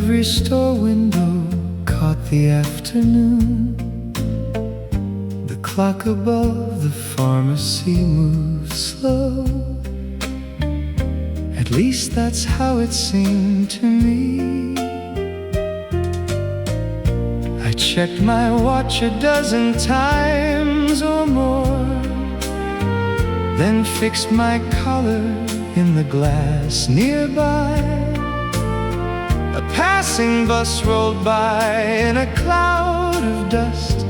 Every store window caught the afternoon. The clock above the pharmacy moved slow. At least that's how it seemed to me. I checked my watch a dozen times or more, then fixed my collar in the glass nearby. A passing bus rolled by in a cloud of dust,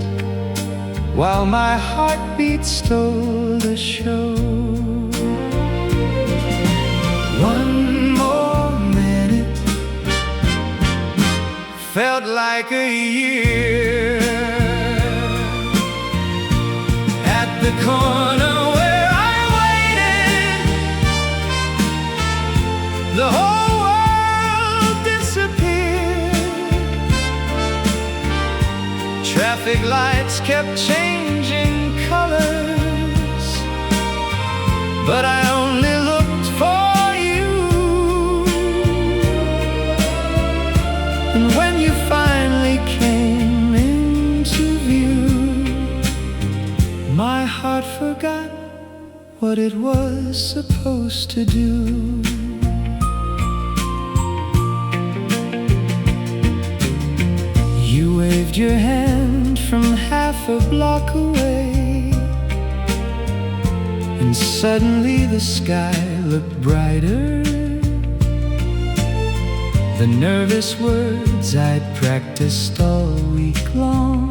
while my heartbeat stole the show. One more minute felt like a year. At the corner where I waited, the whole world disappeared. Traffic lights kept changing colors, but I only looked for you. And when you finally came into view, my heart forgot what it was supposed to do. You waved your hand from half a block away, and suddenly the sky looked brighter. The nervous words I'd practiced all week long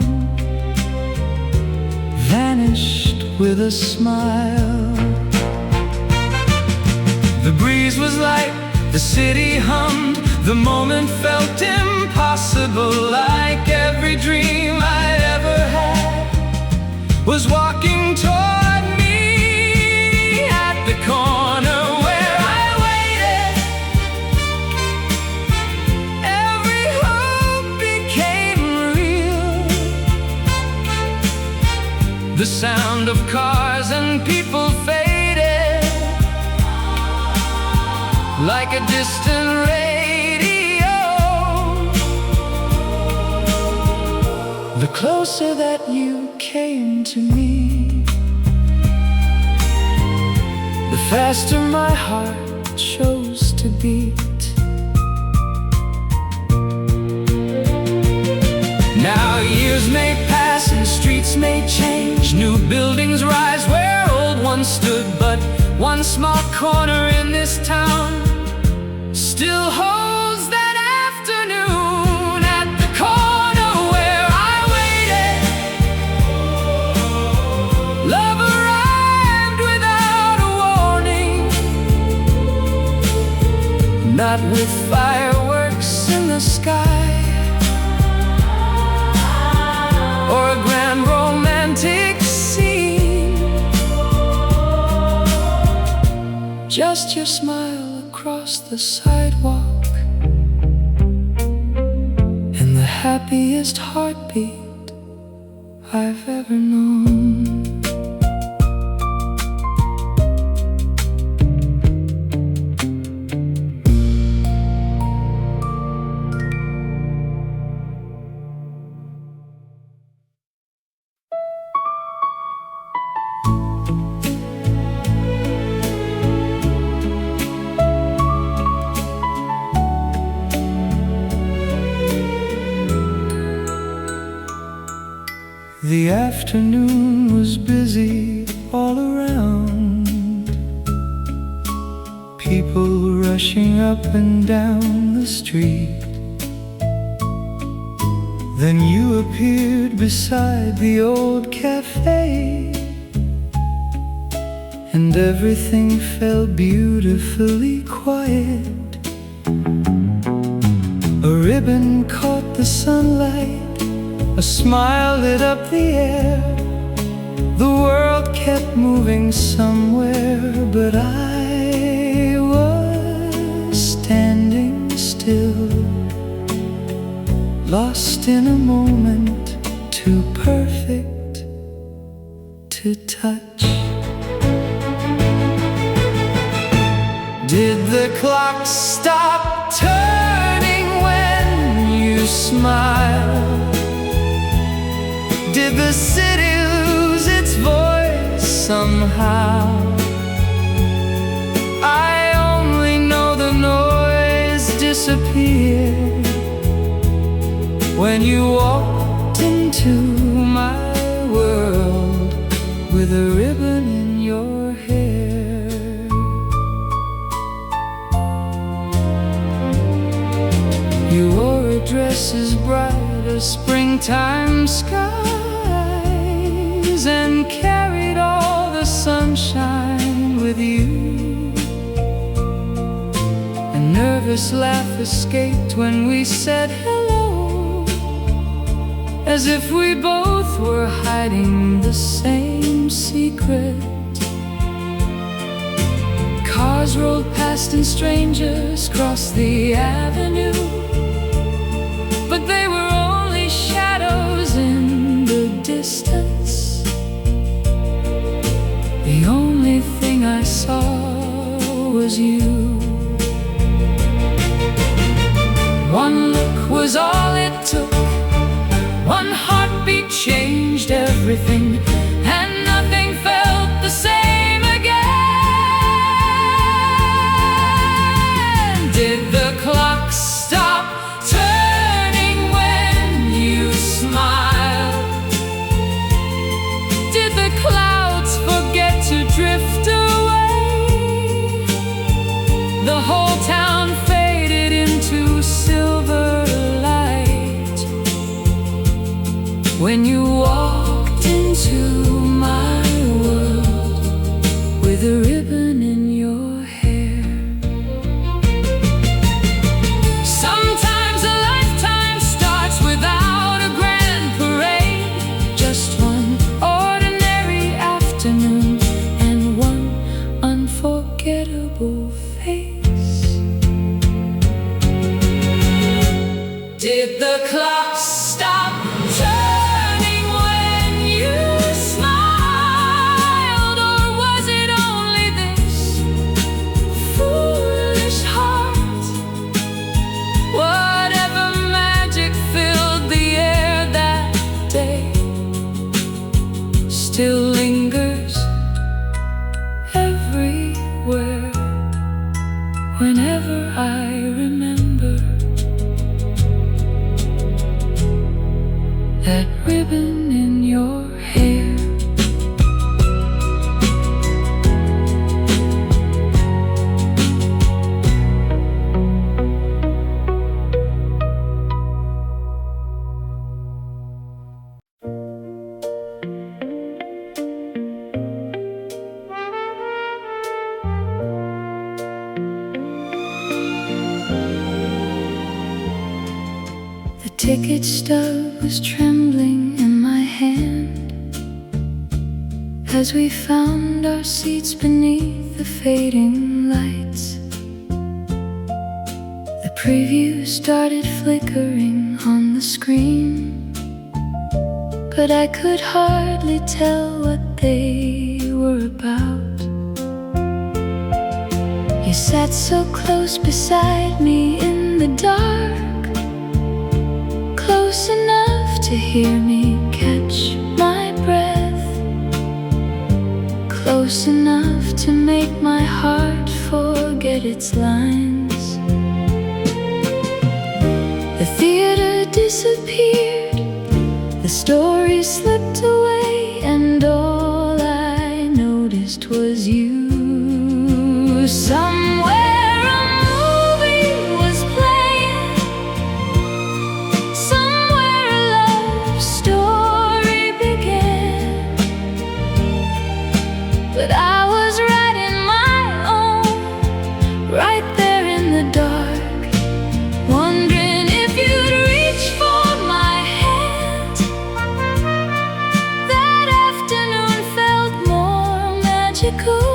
vanished with a smile. The breeze was light, the city hummed, the moment felt impossible, like every dream I'd ever had was walking toward me. At the corner where I waited, every hope became real. The sound of cars and people faded like a distant radio. The closer that you came to me, the faster my heart chose to beat. Now years may pass and streets may change, new buildings rise where old ones stood, but one small corner in this town still holds that afternoon. At the corner where I waited, love arrived without a warning, not with fireworks in the sky or a grand romantic scene, just your smile across the sidewalk and the happiest heartbeat I've ever known. The afternoon was busy all around, people rushing up and down the street. Then you appeared beside the old cafe, and everything felt beautifully quiet. A ribbon caught the sunlight, a smile lit up the air. The world kept moving somewhere, but I was standing still, lost in a moment too perfect to touch. Did the clock stop turning when smile? Did the city lose its voice somehow? I only know the noise disappeared when you walked into my world with a ribbon in your hair. You wore a dress as bright as springtime skies and carried all the sunshine with you. A nervous laugh escaped when we said hello, as if we both were hiding the same secret. Cars rolled past and strangers crossed the avenue, but they were only shadows in the distance. The only thing I saw was you. One look was all it took. One heartbeat changed everything, and nothing felt the same again. Did the clock stop turning when you smiled? Did the clouds forget to drift away? The whole town faded into silver light when you walked into my world with a ribbon in your hair. Sometimes a lifetime starts without a grand parade, just one ordinary afternoon and one unforgettable face. Did the clock stop turning when you smiled, or was it only this foolish heart? Whatever magic filled the air that day still lingers everywhere whenever I remember that ribbon in your hair. The ticket stub was trembling in my hand as we found our seats beneath the fading lights. The preview started flickering on the screen, but I could hardly tell what they were about. You sat so close beside me in the dark, close enough to hear me catch my breath, close enough to make my heart forget its lines. The theater disappeared, the story slipped away, and all I noticed was you. Somewhere a movie was playing, somewhere a love story began, but I was writing my own right there in the dark, wondering if you'd reach for my hand. That afternoon felt more magical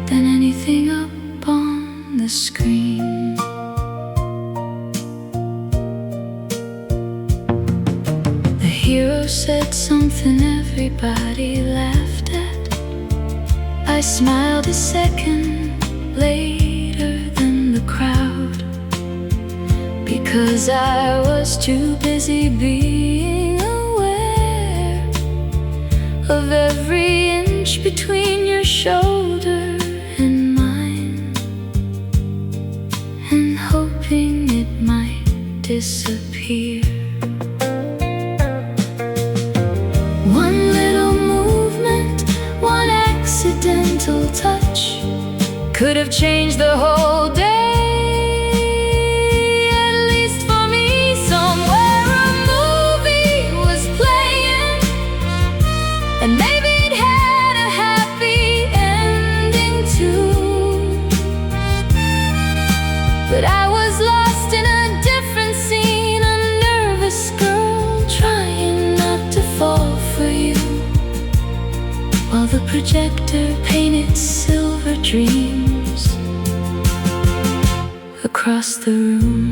than anything up on the screen. The hero said something everybody laughed at. I smiled a second later than the crowd, 'Cause I was too busy being aware of every inch between your shoulder and mine, and hoping it might disappear. One little movement, one accidental touch could have changed the whole day. And maybe it had a happy ending too, but I was lost in a different scene, a nervous girl trying not to fall for you, while the projector painted silver dreams across the room.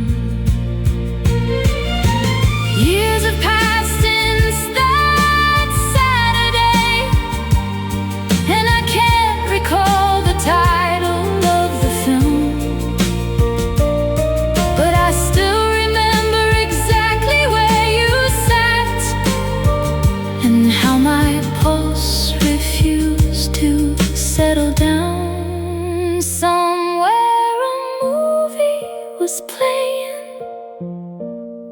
Years have passed since that Saturday, and I can't recall the title of the film, but I still remember exactly where you sat, and how my pulse refused to settle down. Somewhere a movie was playing,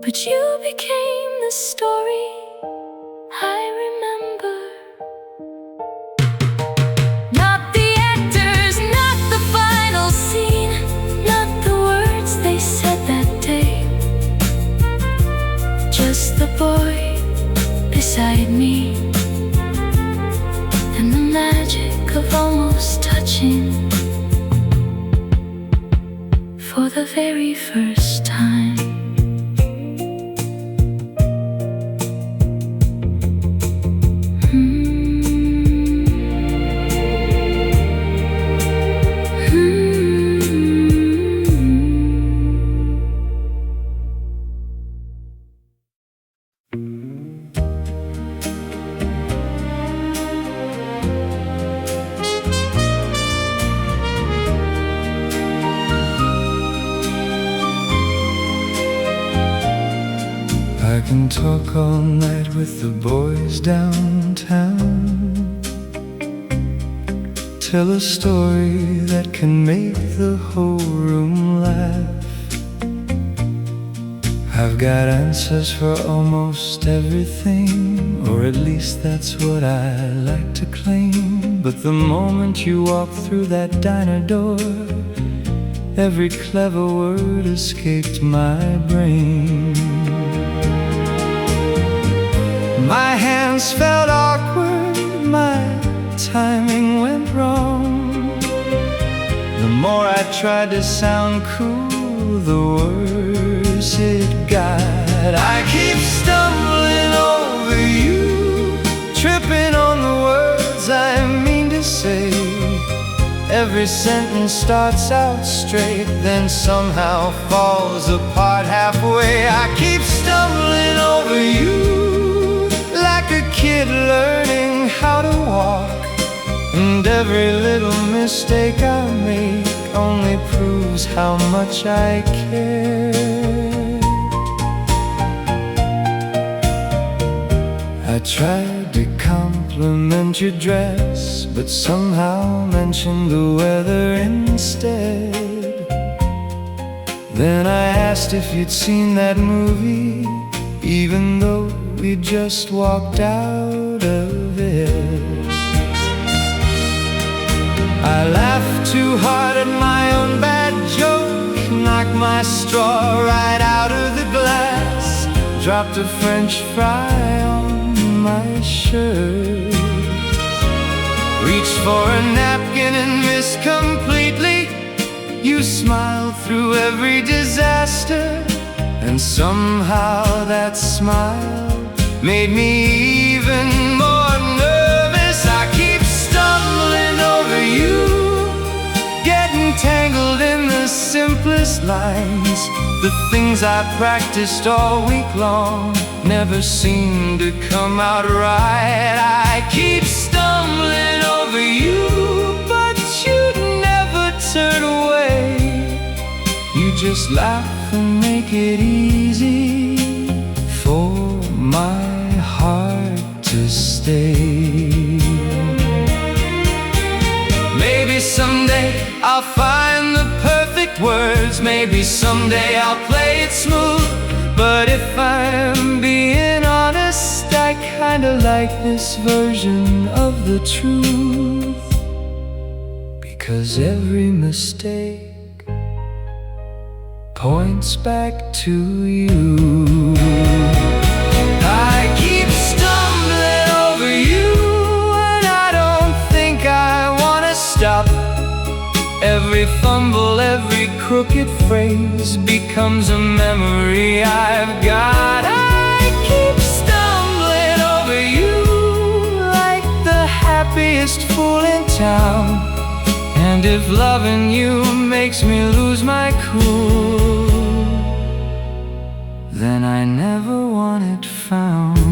but you became the story I remember. Not the actors, not the final scene, not the words they said that day, just the boy beside me, and the magic of almost touching for the very first time. I can talk all night with the boys downtown, tell a story that can make the whole room laugh. I've got answers for almost everything, or at least that's what I like to claim. But the moment you walk through that diner door, every clever word escaped my brain. My hands felt awkward, my timing went wrong. The more I tried to sound cool, the worse it got. I keep stumbling over you, tripping on the words I mean to say. Every sentence starts out straight, then somehow falls apart halfway. I keep stumbling over you, like a kid learning how to walk, and every little mistake I make only proves how much I care. I tried to compliment your dress, but somehow mentioned the weather instead. Then I asked if you'd seen that movie, even though we just walked out of it. I laughed too hard at my own bad joke, knocked my straw right out of the glass, dropped a French fry on my shirt, reached for a napkin and missed completely. You smiled through every disaster, and somehow that smile made me even more nervous. I keep stumbling over you, getting tangled in the simplest lines. The things I practiced all week long never seem to come out right. I keep stumbling over you, but you never turn away. You just laugh could make it easy for my heart to stay. Maybe someday I'll find the perfect words. Maybe someday I'll play it smooth. But if I'm being honest, I kinda like this version of the truth. Because every mistake points back to you. I keep stumbling over you, and I don't think I wanna stop. Every fumble, every crooked phrase becomes a memory I've got. I keep stumbling over you like the happiest fool in town. And if loving you makes me lose my cool, then I never want it found.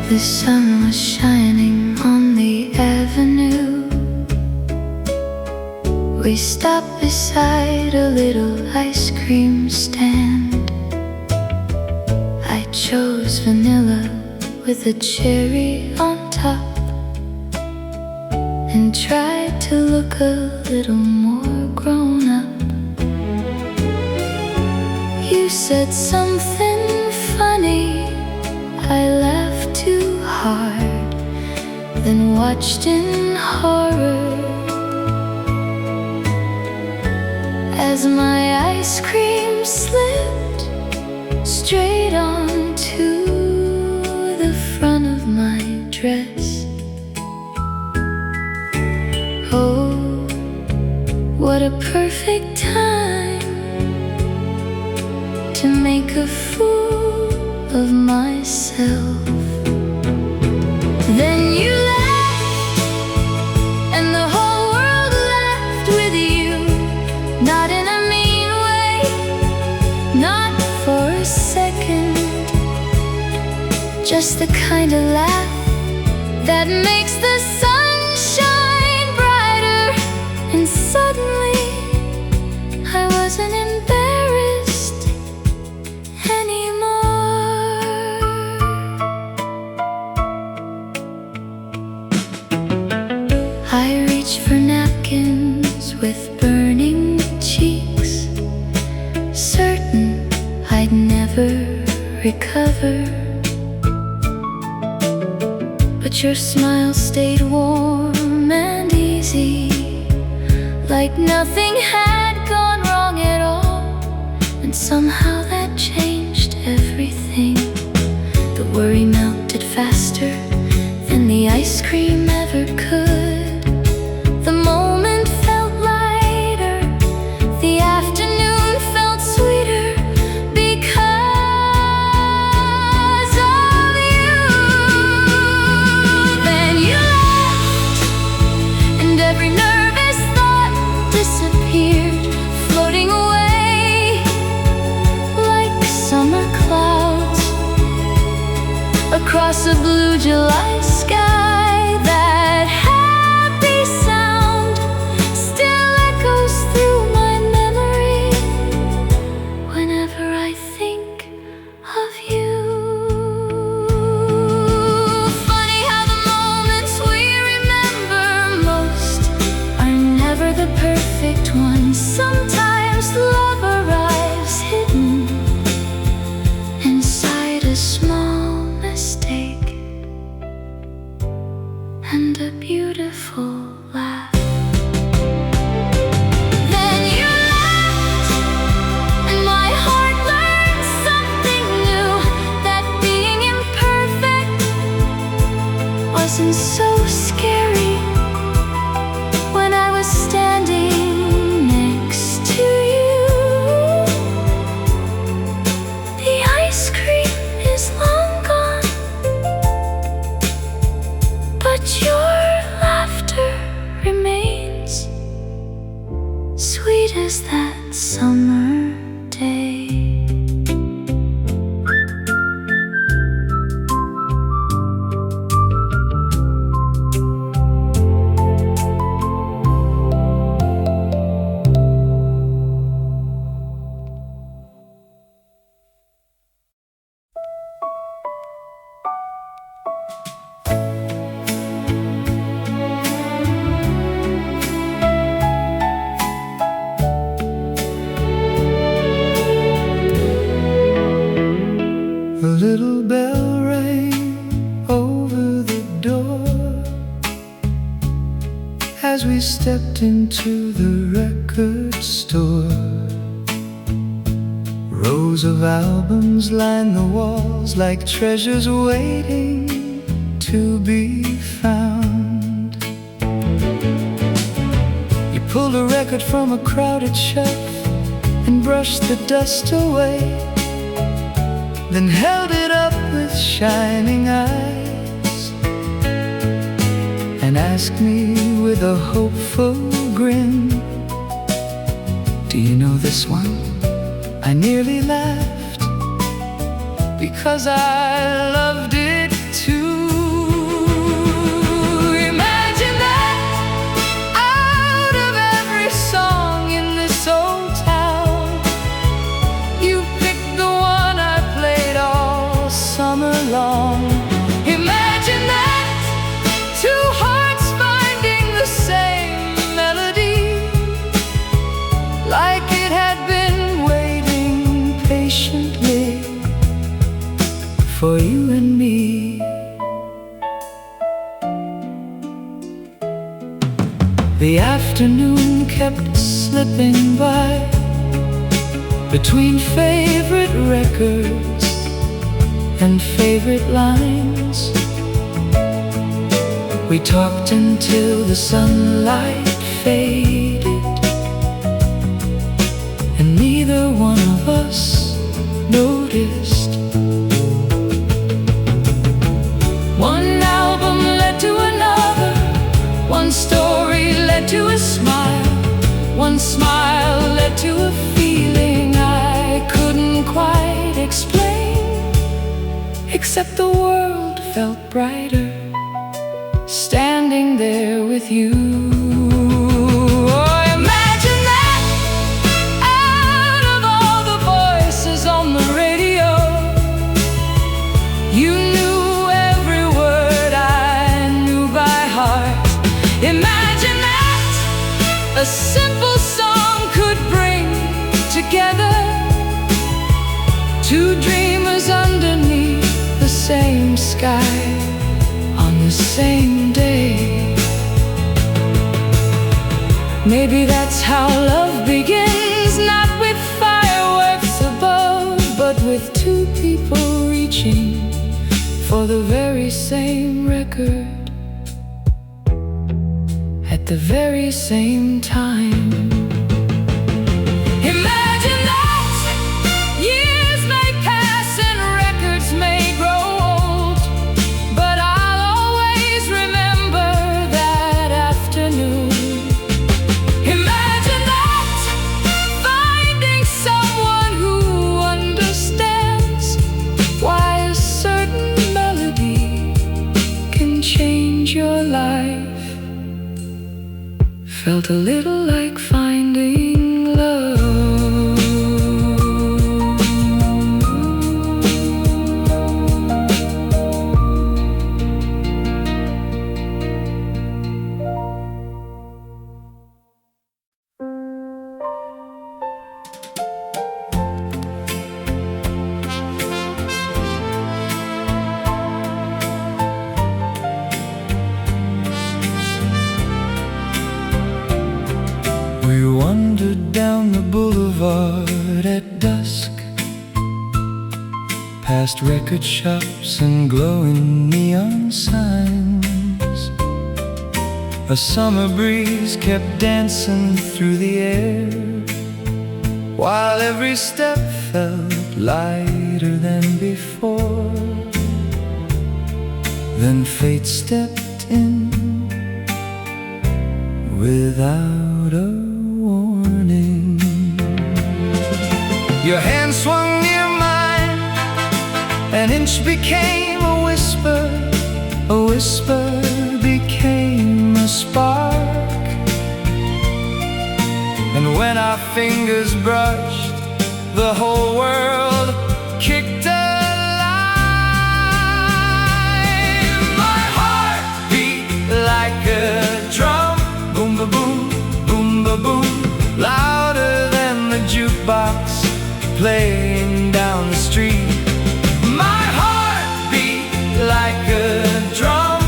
The sun was shining on the avenue. We stopped beside a little ice cream stand. I chose vanilla with a cherry on top, and tried to look a little more grown up. You said something funny, I laughed too hard, then watched in horror as my ice cream slipped straight onto the front of my dress. Oh, what a perfect time to make a fool of myself. Then you laughed, and the whole world laughed with you. Not in a mean way, not for a second. Just the kind of laugh that makes the sun shine brighter. And suddenly I wasn't embarrassed anymore. I reached for napkins with burning cheeks, certain I'd never recover. But your smile stayed warm and easy, like nothing had gone wrong at all. And somehow that changed everything. The worry melted faster than the ice cream ever could. The moment felt lighter, the afternoon felt sweeter, because of you. Then you laughed, and every nervous thought disappeared, floating away like summer clouds across a blue July sky. That happy sound still echoes through my memory whenever I think of you. Funny how the moments we remember most are never the perfect ones. Sometimes love arrives hidden inside a small mistake and a beautiful laugh. Then you laughed, and my heart learned something new, that being imperfect wasn't so scary when I was standing as we stepped into the record store. Rows of albums line the walls like treasures waiting to be found. You pulled a record from a crowded shelf and brushed the dust away, then held it up with shining eyes and asked me with a hopeful grin, do you know this one? I nearly laughed because I loved it too. Imagine that out of every song in this old town, you picked the one I played all summer long. Imagine that two hearts finding the same melody, like it had been waiting patiently for you and me. The afternoon kept slipping by between favorite records and favorite lines. We talked until the sunlight faded, and neither one of us noticed. One album led to another, one story led to a smile, one smile led to a feeling I couldn't quite explain, except the world felt brighter standing there with you. Oh, imagine that out of all the voices on the radio, you knew every word I knew by heart. Imagine that a simple song could bring together two dreamers underneath the same sky on the same day. Maybe that's how love begins, not with fireworks above, but with two people reaching for the very same record at the very same time. Imagine that years may pass and records may grow old, but I'll always remember that afternoon. Imagine that finding someone who understands why a certain melody can change your life. Felt a little like finding love. We wandered down the boulevard at dusk, past record shops and glowing neon signs. A summer breeze kept dancing through the air, while every step felt lighter than before. Then fate stepped in without a warning. Your hand swung near mine, an inch became a whisper became a spark. And when our fingers brushed, the whole world kicked alive. My heart beat like a drum, boom ba boom, boom ba boom, louder than the jukebox playing down the street. My heart beat like a drum,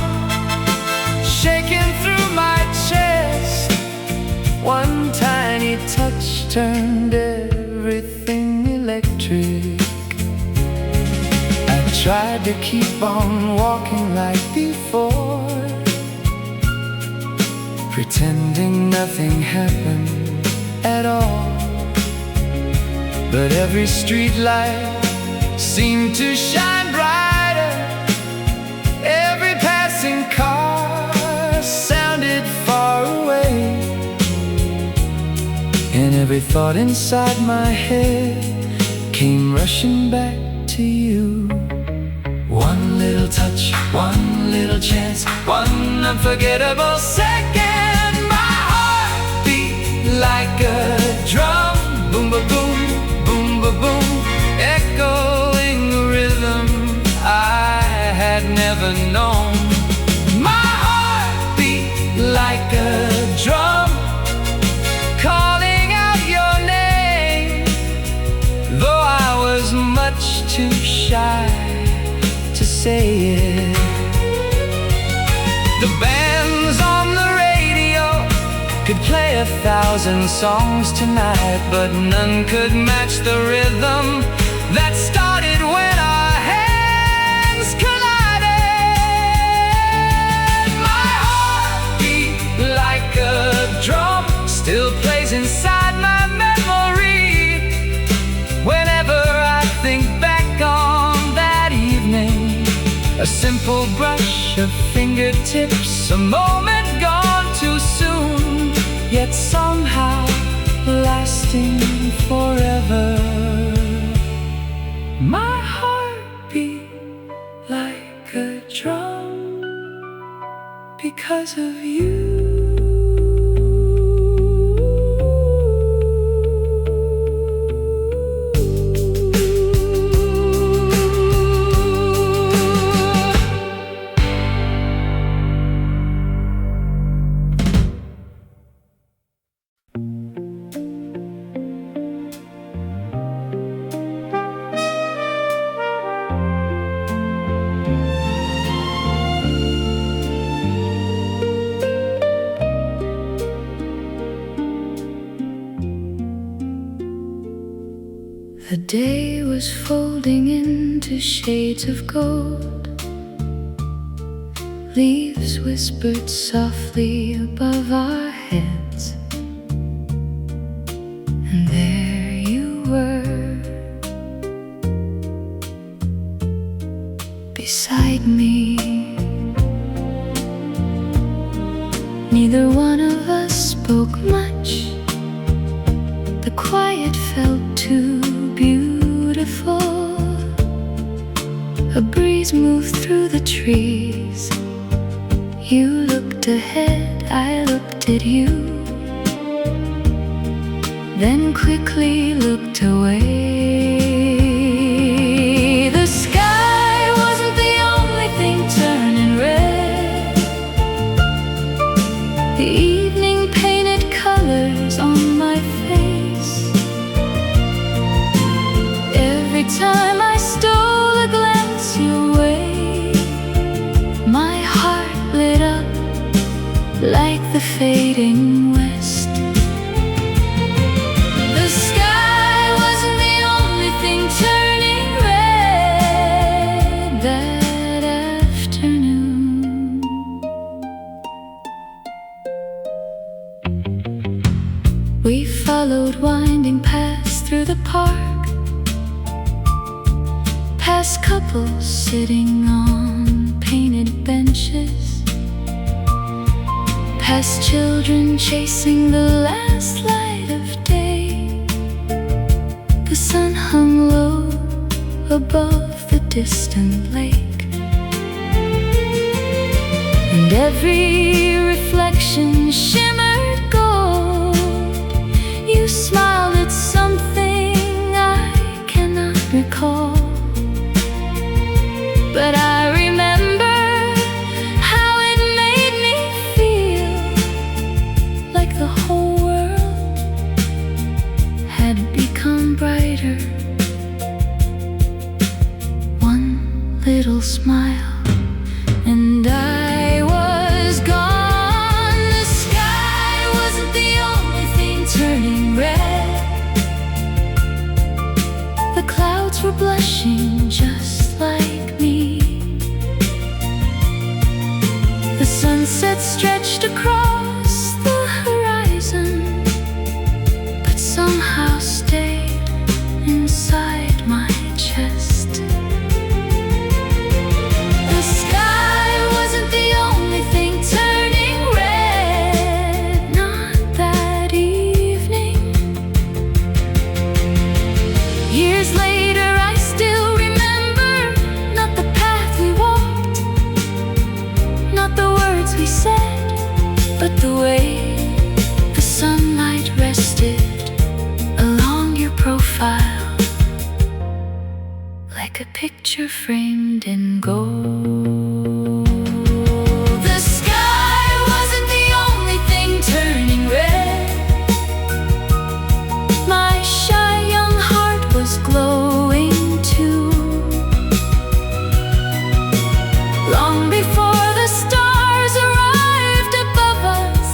shaking through my chest. turned everything electric. I tried to keep on walking like before, pretending nothing happened at all. But every street light seemed to shine brighter. Every passing car sounded far away, and every thought inside my head came rushing back to you. One little touch, one little chance, one unforgettable second. My heart beat like a drum, boom ba boom, boom ba boom, echoing a rhythm I had never known. My heart beat like a drum, calling out your name, though I was much too shy to say it. The bands on the radio could play 1,000 songs tonight, but none could match the rhythm that started when our hands collided. My heart beat like a drum, still plays inside my memory. Whenever I think back on that evening, a simple brush of fingertips, a moment gone too soon, yet somehow lasting forever. My heart beat like a drum because of you. The day was folding into shades of gold. Leaves whispered softly above our heads, and there you were, beside me. Neither one of us spoke much. The quiet felt too beautiful. A breeze moved through the trees. You looked ahead, I looked at you, then quickly looked away. The sky wasn't the only thing turning red. The evening painted colors on my face. Every time I stole a glance your way, my heart lit up like the fading west. The sky wasn't the only thing turning red that afternoon. We followed winding paths through the park, past couples sitting on painted benches, past children chasing the last light of day. The sun hung low above the distant lake, and every reflection shimmered gold. You smiled at something I cannot recall, but I remember how it made me feel like the whole world had become brighter. One little smile and I was gone. The sky stretched across the horizon, but somehow stayed inside my chest. The sky wasn't the only thing turning red, not that evening. Years later I still remember, not the path we walked, not the words we said, but the way the sunlight rested along your profile, like a picture framed in gold. The sky wasn't the only thing turning red. My shy young heart was glowing too. Long before the stars arrived above us,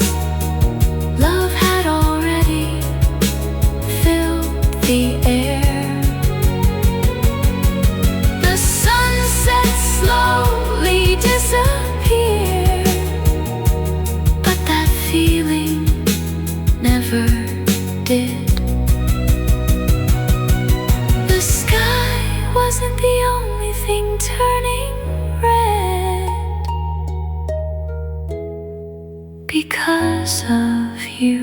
love had already filled the air. The sunset slowly disappeared, but that feeling never did. The sky wasn't the only thing turning red because of you.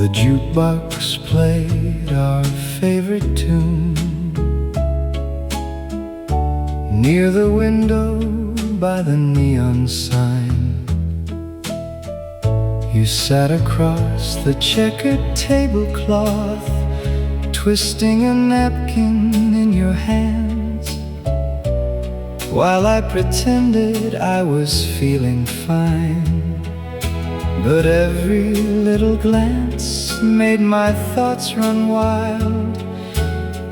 The jukebox played our favorite tune near the window by the neon sign. You sat across the checkered tablecloth, twisting a napkin in your hands, while I pretended I was feeling fine. But every little glance made my thoughts run wild,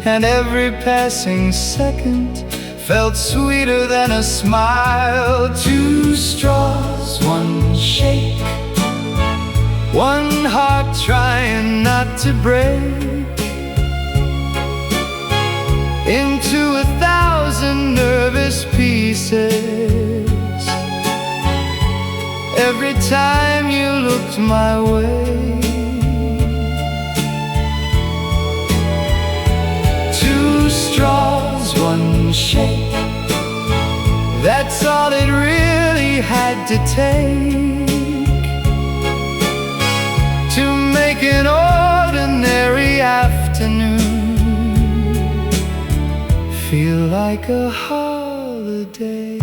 and every passing second felt sweeter than a smile. Two straws, one shake, one heart trying not to break into 1,000 nervous pieces. Every time you looked my way, two straws, one shake, that's all it really had to take to make an ordinary afternoon feel like a holiday.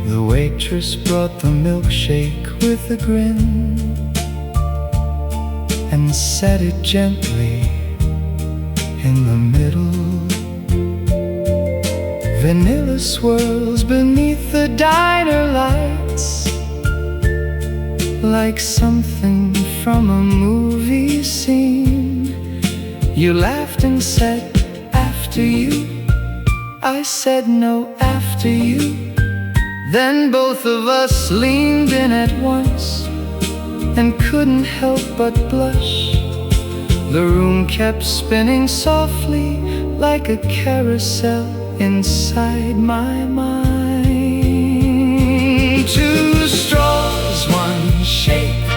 The waitress brought the milkshake with a grin and set it gently in the middle. Vanilla swirls beneath the diner lights, like something from a movie scene. You laughed and said, after you. I said no, after you. Then both of us leaned in at once and couldn't help but blush. The room kept spinning softly like a carousel inside my mind. Two straws, one shake,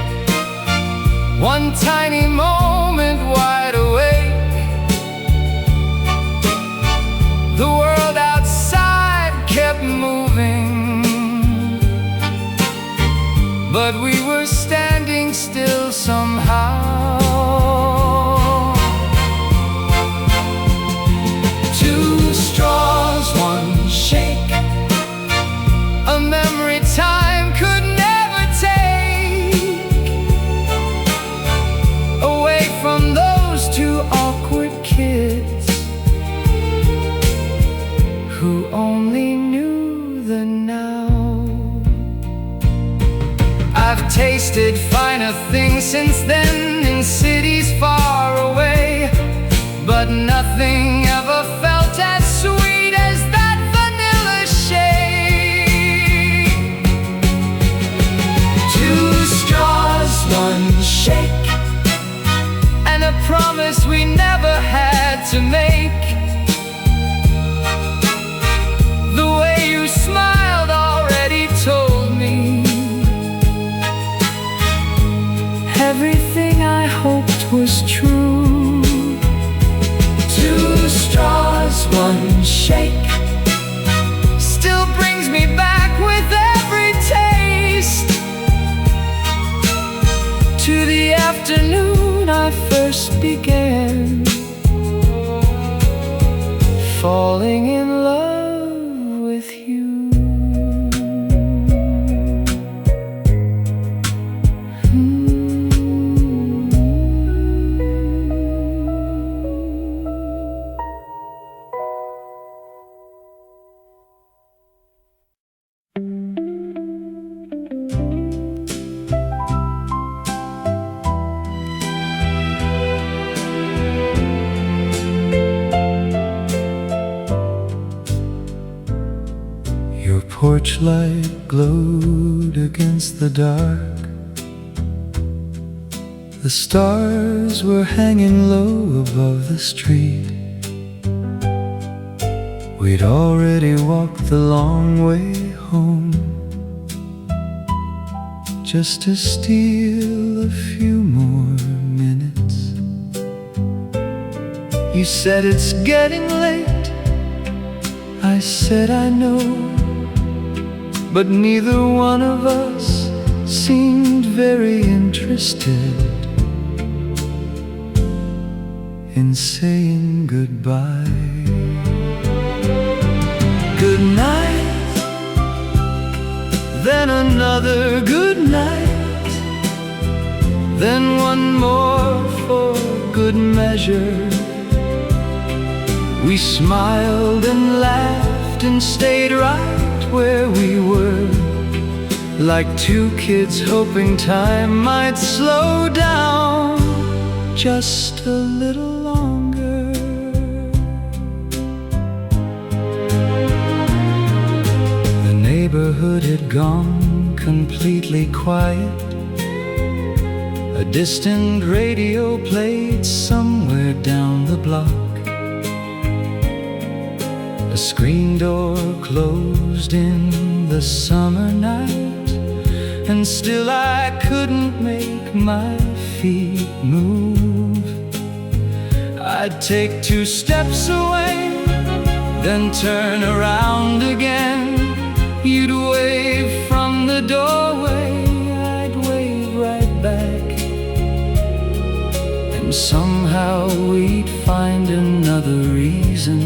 one tiny moment wide awake. The world outside kept moving, but we were standing still somehow. Two straws, one shake, a memory time could never take away from those two awkward kids who only knew the now. I've tasted finer things since then in cities far away, but nothing ever felt as sweet as that vanilla shake. 2 straws, 1 shake, and a promise we never had to make. The way you smiled already told me everything I hoped was true. 2 straws, 1 shake still brings me back with every taste to the afternoon I first began falling in love with you. Porch light glowed against the dark. The stars were hanging low above the street. We'd already walked the long way home just to steal a few more minutes. You said it's getting late. I said I know, but neither one of us seemed very interested in saying goodbye. Good night, then another good night, then one more for good measure. We smiled and laughed and stayed right where we were, like 2 kids hoping time might slow down just a little longer. The neighborhood had gone completely quiet. A distant radio played somewhere down the block. A screen door closed in the summer night, and still I couldn't make my feet move. I'd take 2 steps away, then turn around again. You'd wave from the doorway, I'd wave right back, and somehow we'd find another reason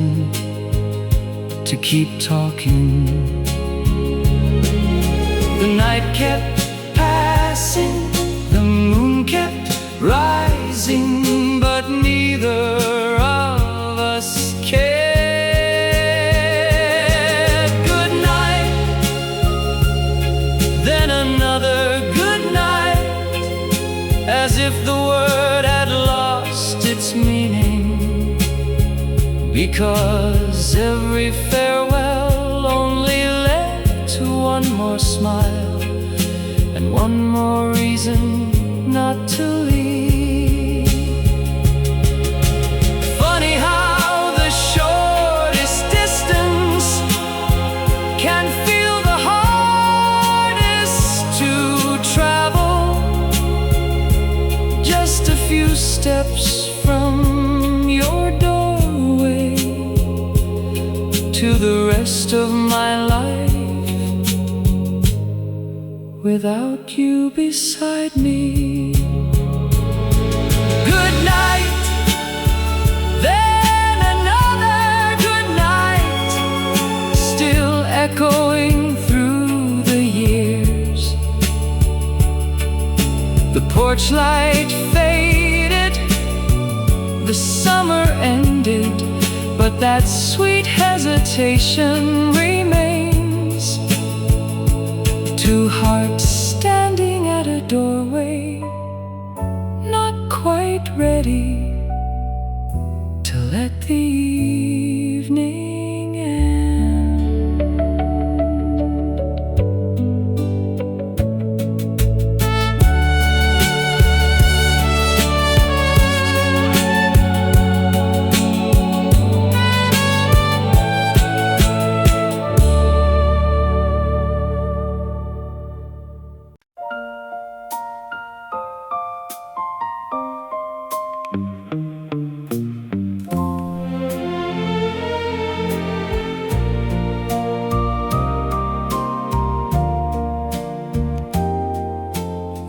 to keep talking. The night kept passing, the moon kept rising, but neither of us cared. Good night, then another good night, as if the word had lost its meaning, because every farewell only led to one more smile and one more reason not to leave. Funny how the shortest distance can feel the hardest to travel. Just a few steps from your doorway to the rest of my life without you beside me. Good night, then another good night, still echoing through the years. The porch light faded, the summer ended, but that sweet hesitation remains. 2 hearts standing at quite ready to let the evening end.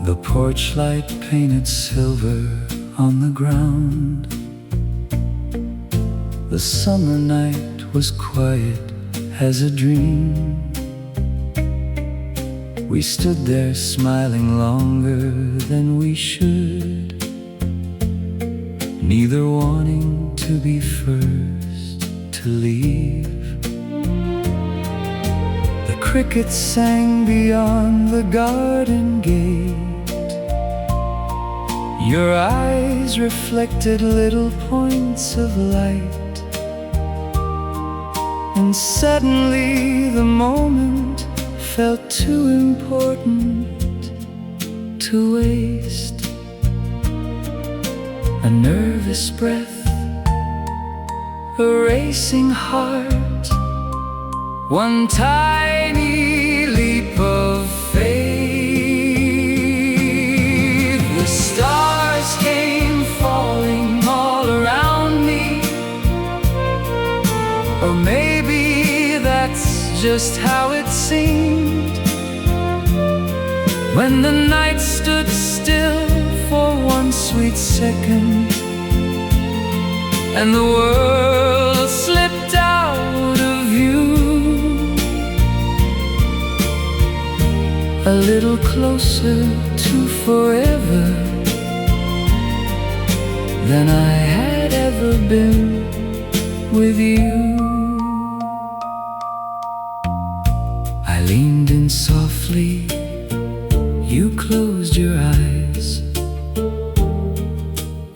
The porch light painted silver on the ground. The summer night was quiet as a dream. We stood there smiling longer than we should, neither wanting to be first to leave. The crickets sang beyond the garden gate. Your eyes reflected little points of light, and suddenly the moment felt too important to waste. A nervous breath, a racing heart, one tiny leap of faith. The stars came falling all around me, or maybe that's just how it seemed. When the night stood still for one sweet second, and the world slipped out of view, a little closer to forever than I had ever been with you. I leaned in softly, you closed your eyes,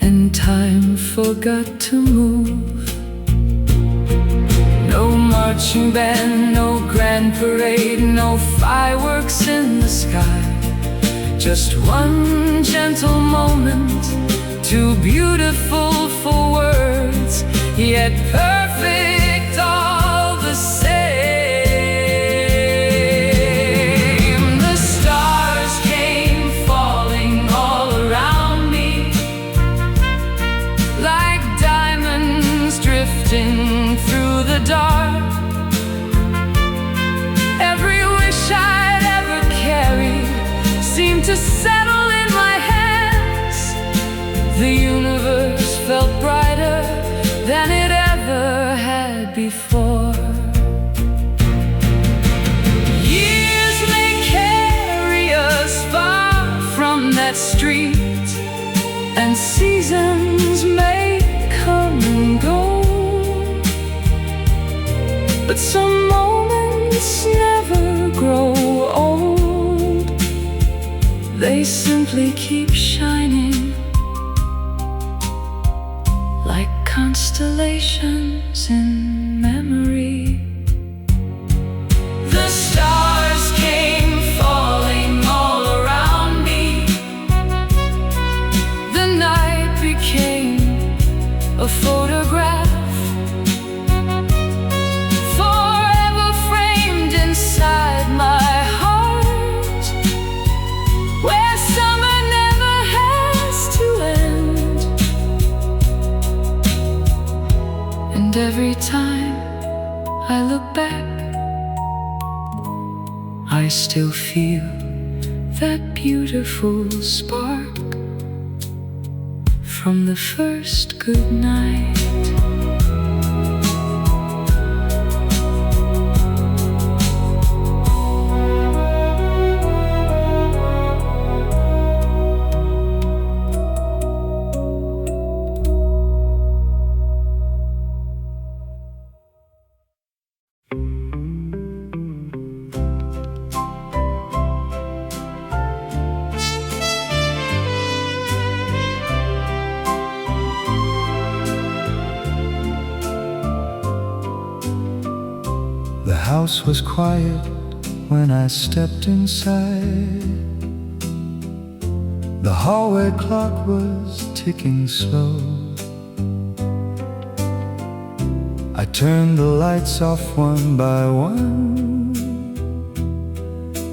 and time forgot to move. No marching band, no grand parade, no fireworks in the sky. Just one gentle moment, too beautiful for words, yet perfect all the same. The stars came falling all around me, like diamonds drifting through the dark. Every wish I'd ever carried seemed to settle in my hands. The universe felt brighter than it ever had before. Years may carry us far from that street, and seasons may come and go, but some moments never grow old. They simply keep shining like constellations in memory. The stars came falling all around me. The night became a photograph, forever framed inside my heart, where summer never has to end. And every time I look back, I still feel that beautiful spark from the first good night. house was quiet when I stepped inside. The hallway clock was ticking slow. I turned the lights off one by one,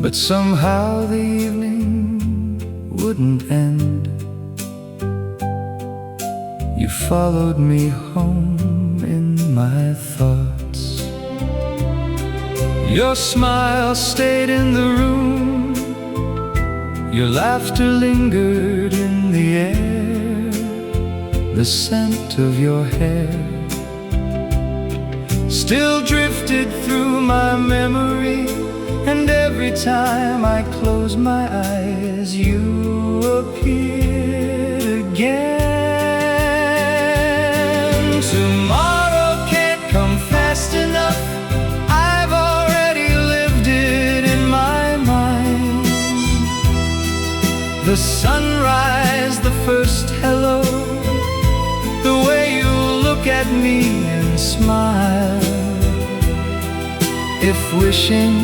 but somehow the evening wouldn't end. You followed me home in my thoughts. Your smile stayed in the room. Your laughter lingered in the air. The scent of your hair still drifted through my memory. And every time I close my eyes, you appeared again. Tomorrow can't come fast enough. I've already lived it in my mind. The sunrise, the first hello, the way you look at me and smile. If wishing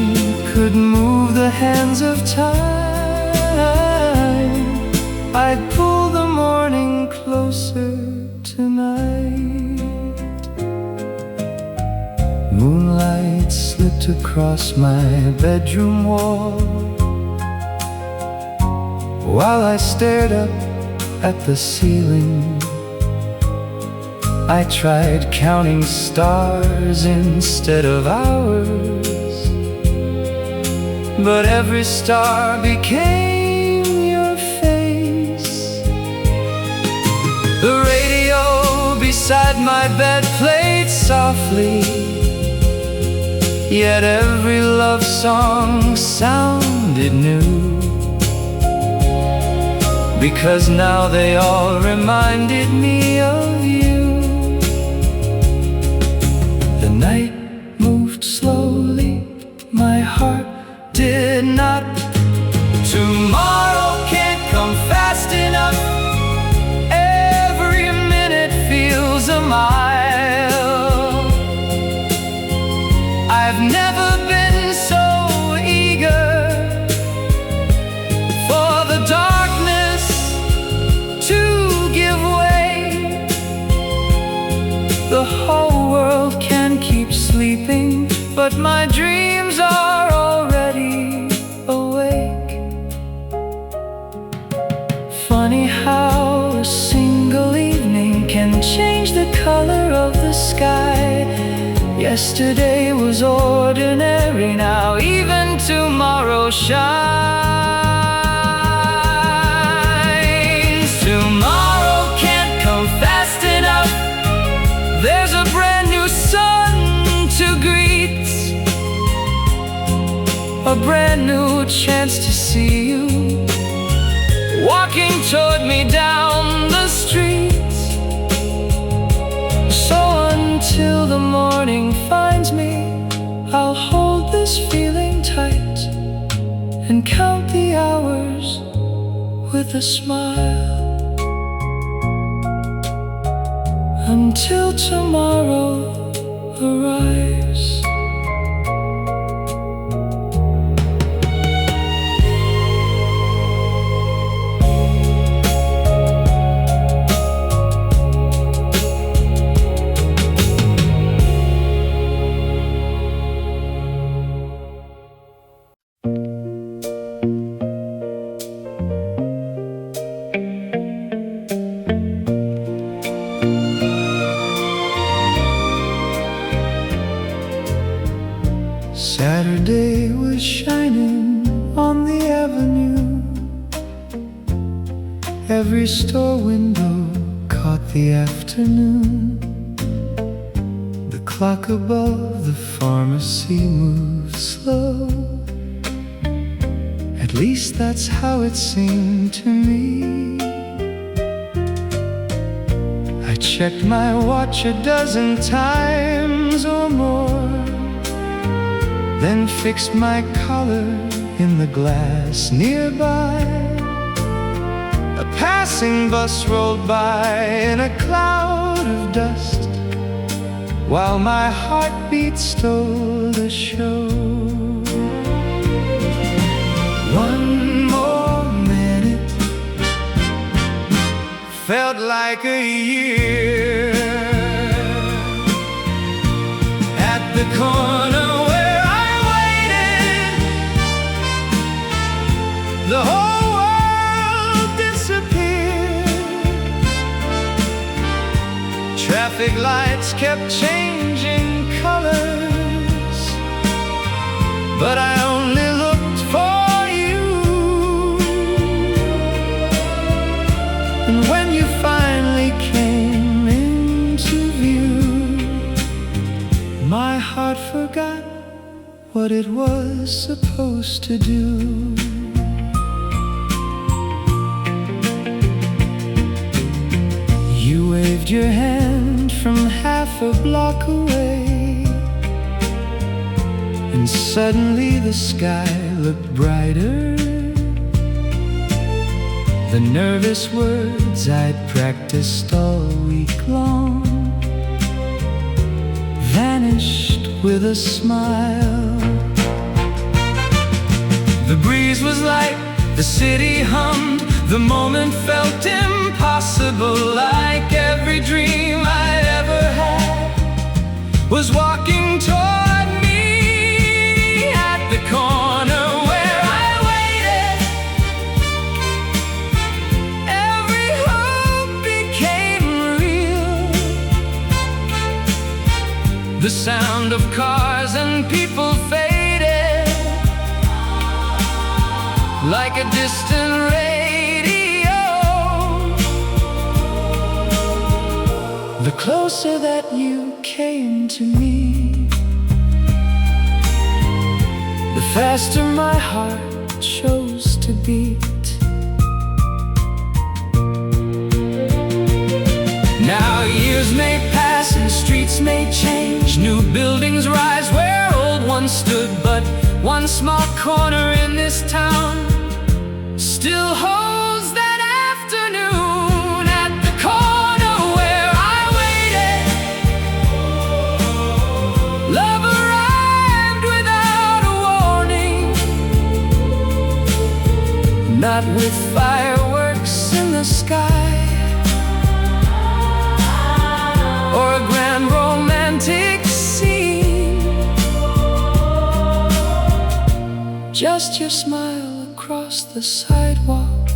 could move the hands of time, I'd pull the morning closer tonight. Moonlight slipped across my bedroom wall while I stared up at the ceiling. I tried counting stars instead of hours, but every star became your face. The radio beside my bed played softly, yet every love song sounded new, because now they all reminded me of you. The night moved slowly, my heart did not. Tomorrow can't come fast enough. Every minute feels a mile. I've never been so eager for the darkness to give way. The whole world can keep sleeping, but my dreams are already awake. Funny how a single evening can change the color of the sky. Yesterday was ordinary, now even tomorrow shines. Tomorrow can't come fast enough. There's a brand new sun to greet, a brand new chance to see you walking toward me down the street. So until the morning finds me, I'll hold this feeling tight and count the hours with a smile until tomorrow arrives. Saturday was shining on the avenue. Every store window caught the afternoon. The clock above the pharmacy moved slow. At least that's how it seemed to me. I checked my watch a dozen times or more, then fixed my collar in the glass nearby. A passing bus rolled by in a cloud of dust. while my heartbeat stole the show. One more minute felt like a year. At the corner where I waited, the whole world disappeared. Traffic lights kept changing colors, but I only looked for you. And when you finally came into view, my heart forgot what it was supposed to do. You waved your hand from half a block away, and suddenly the sky looked brighter. The nervous words I'd practiced all week long vanished with a smile. The breeze was light, the city hummed, the moment felt impossible, like every dream I'd ever had was walking toward me. At the corner where I waited, every hope became real. The sound of cars and people faded like a distant radio. The closer that you came to me, the faster my heart chose to beat. Now years may pass and streets may change, new buildings rise where old ones stood, but one small corner in this town still holds that afternoon. At the corner where I waited, love arrived without a warning, not with fireworks in the sky or a grand romantic scene, just your smile across the sidewalk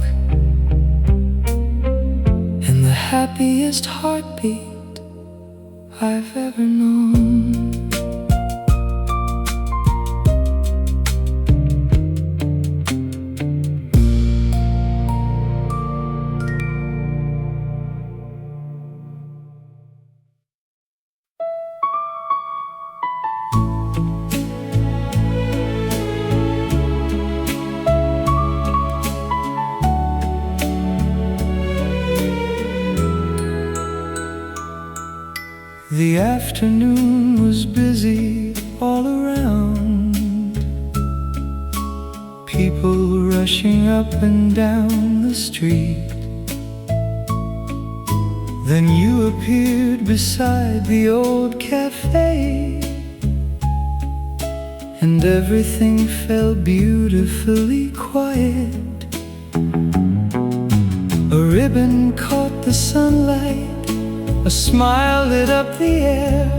and the happiest heartbeat I've ever known. The afternoon was busy all around, people rushing up and down the street. Then you appeared beside the old cafe, and everything felt beautifully quiet. A ribbon caught the sunlight, a smile lit up the air.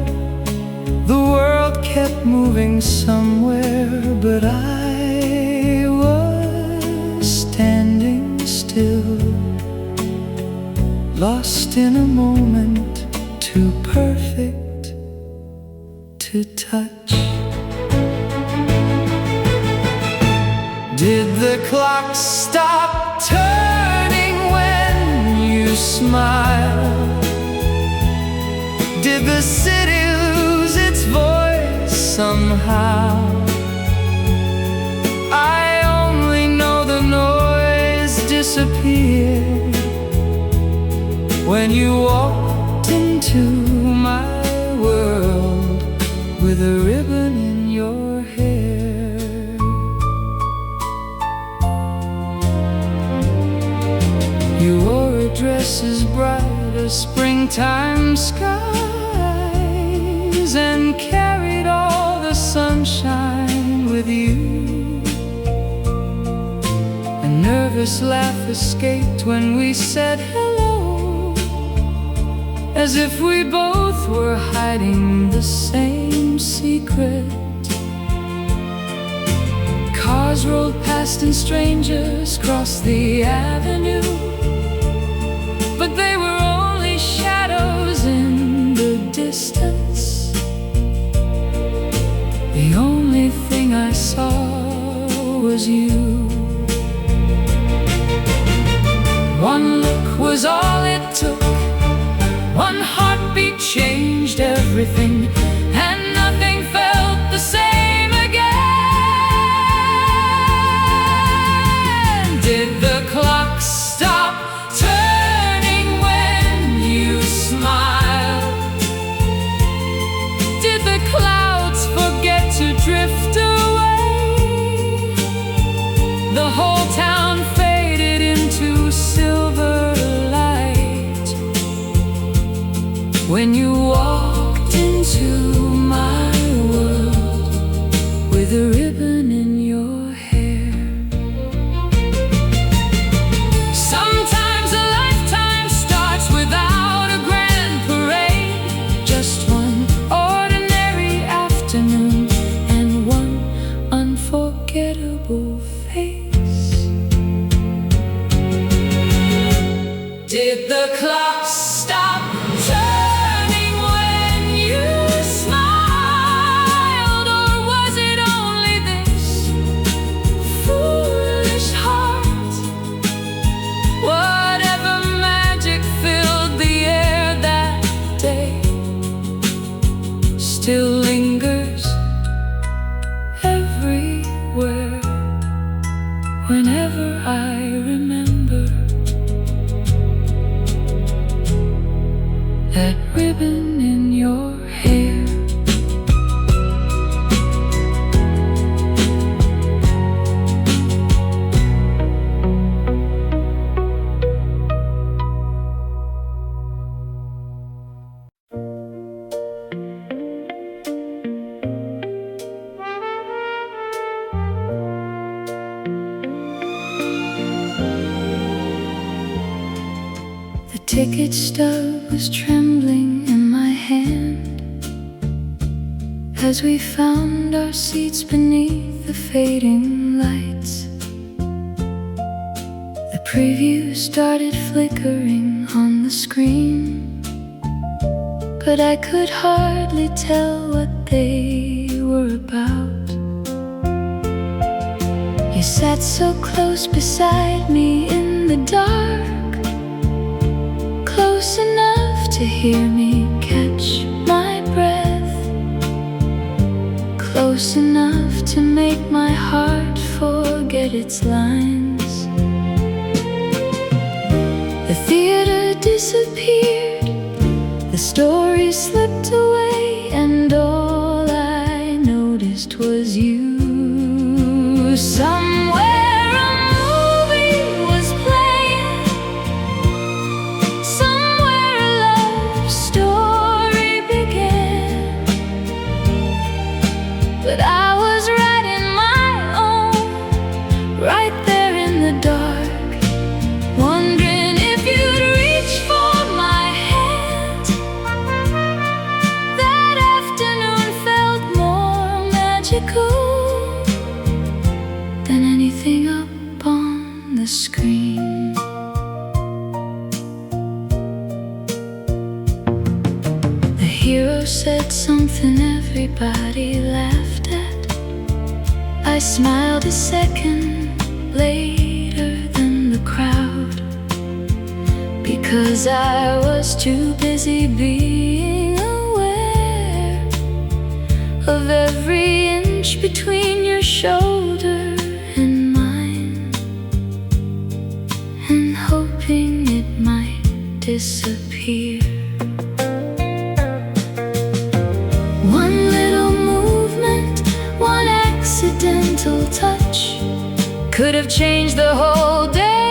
The world kept moving somewhere, but I was standing still, lost in a moment too perfect to touch. Did the clock stop turning when you smiled? Did the city lose its voice somehow? I only know the noise disappeared when you walked into my world with a ribbon in your hair. You wore a dress as bright as springtime skies, wings and carried all the sunshine with you. A nervous laugh escaped when we said hello, as if we both were hiding the same secret. Cars rolled past and strangers crossed the avenue, but they were only shadows in the distance. The only thing I saw was you. One look was all it took. One heartbeat changed everything, and nothing felt the same again. Did the clock stop turning when you smiled? Did the clouds forget to drift away? The whole town faded into silver light when you walked into my world with a ribbon in your hair. Sometimes a lifetime starts without a grand parade, just one ordinary afternoon and one unforgettable face. Did the clock stop turning when you smiled, or was it only this foolish heart? Whatever magic filled the air that day still lingers everywhere whenever I remember that ribbon in your hair. The ticket stub was trembling in my hand as we found our seats beneath the fading lights. The preview started flickering on the screen, but I could hardly tell what they were about. You sat so close beside me in the dark, close enough to hear me catch my breath, close enough to make my heart forget its lines. The theater disappeared, the story slipped away, and all I noticed was you. Somewhere a movie was playing, somewhere a love story began, but I was right in my own, right there in the dark, wondering if you'd reach for my hand. That afternoon felt more magical than anything up on the screen. The hero said something everybody laughed at. I smiled a second later than the crowd, because I was too busy being aware of every inch between your shoulder and mine, and hoping it might disappear. One little movement, one accidental touch could have changed the whole day.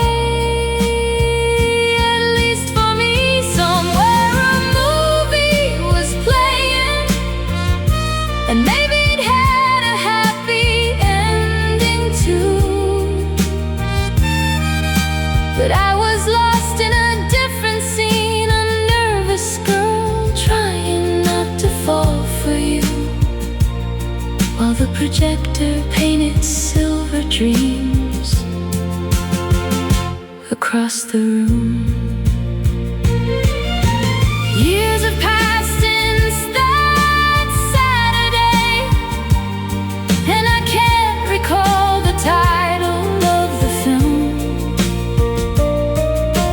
At least for me, somewhere a movie was playing, But I was lost in a different scene, a nervous girl trying not to fall for you, while the projector painted silver dreams across the room. Years have passed since that Saturday, and I can't recall the title of the film,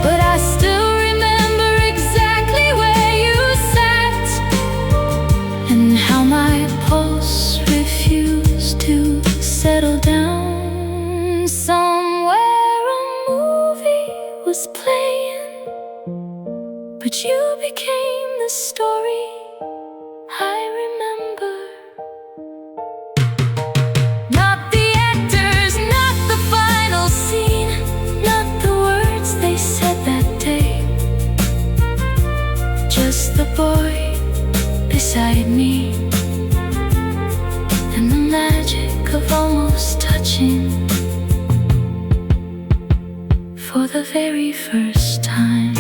but I still remember exactly where you sat, and how my pulse refused to settle down. Somewhere a movie was playing, but you became the story I remember. Not the actors, not the final scene, not the words they said that day, just the boy beside me, and the magic of almost touching for the very first time.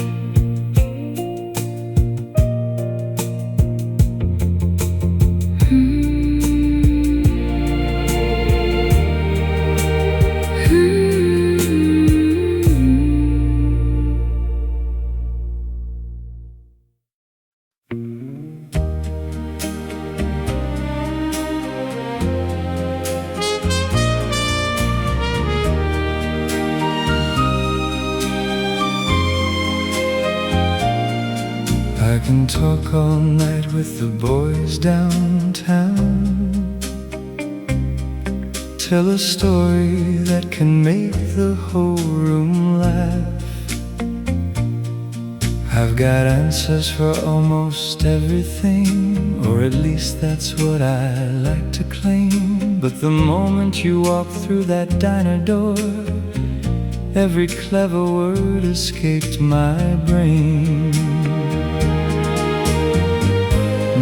I can talk all night with the boys downtown, tell a story that can make the whole room laugh. I've got answers for almost everything, or at least that's what I like to claim. But the moment you walk through that diner door, every clever word escaped my brain.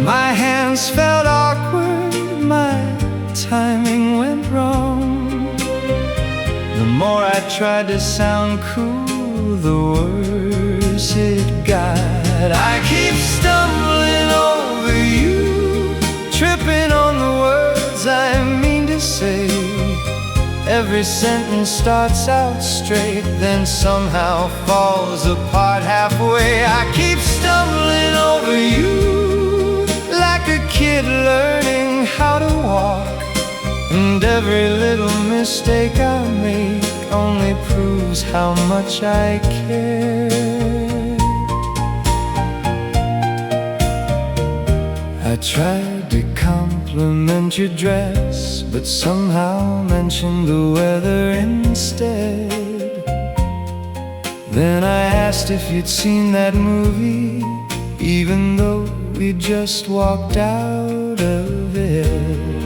My hands felt awkward, my timing went wrong. The more I tried to sound cool, the worse it got. I keep stumbling over you, tripping on the words I mean to say. Every sentence starts out straight, then somehow falls apart halfway. I keep stumbling over you, like a kid learning how to walk, and every little mistake I make only proves how much I care. I tried to compliment your dress, but somehow mentioned the weather instead. Then I asked if you'd seen that movie, even though we just walked out of it.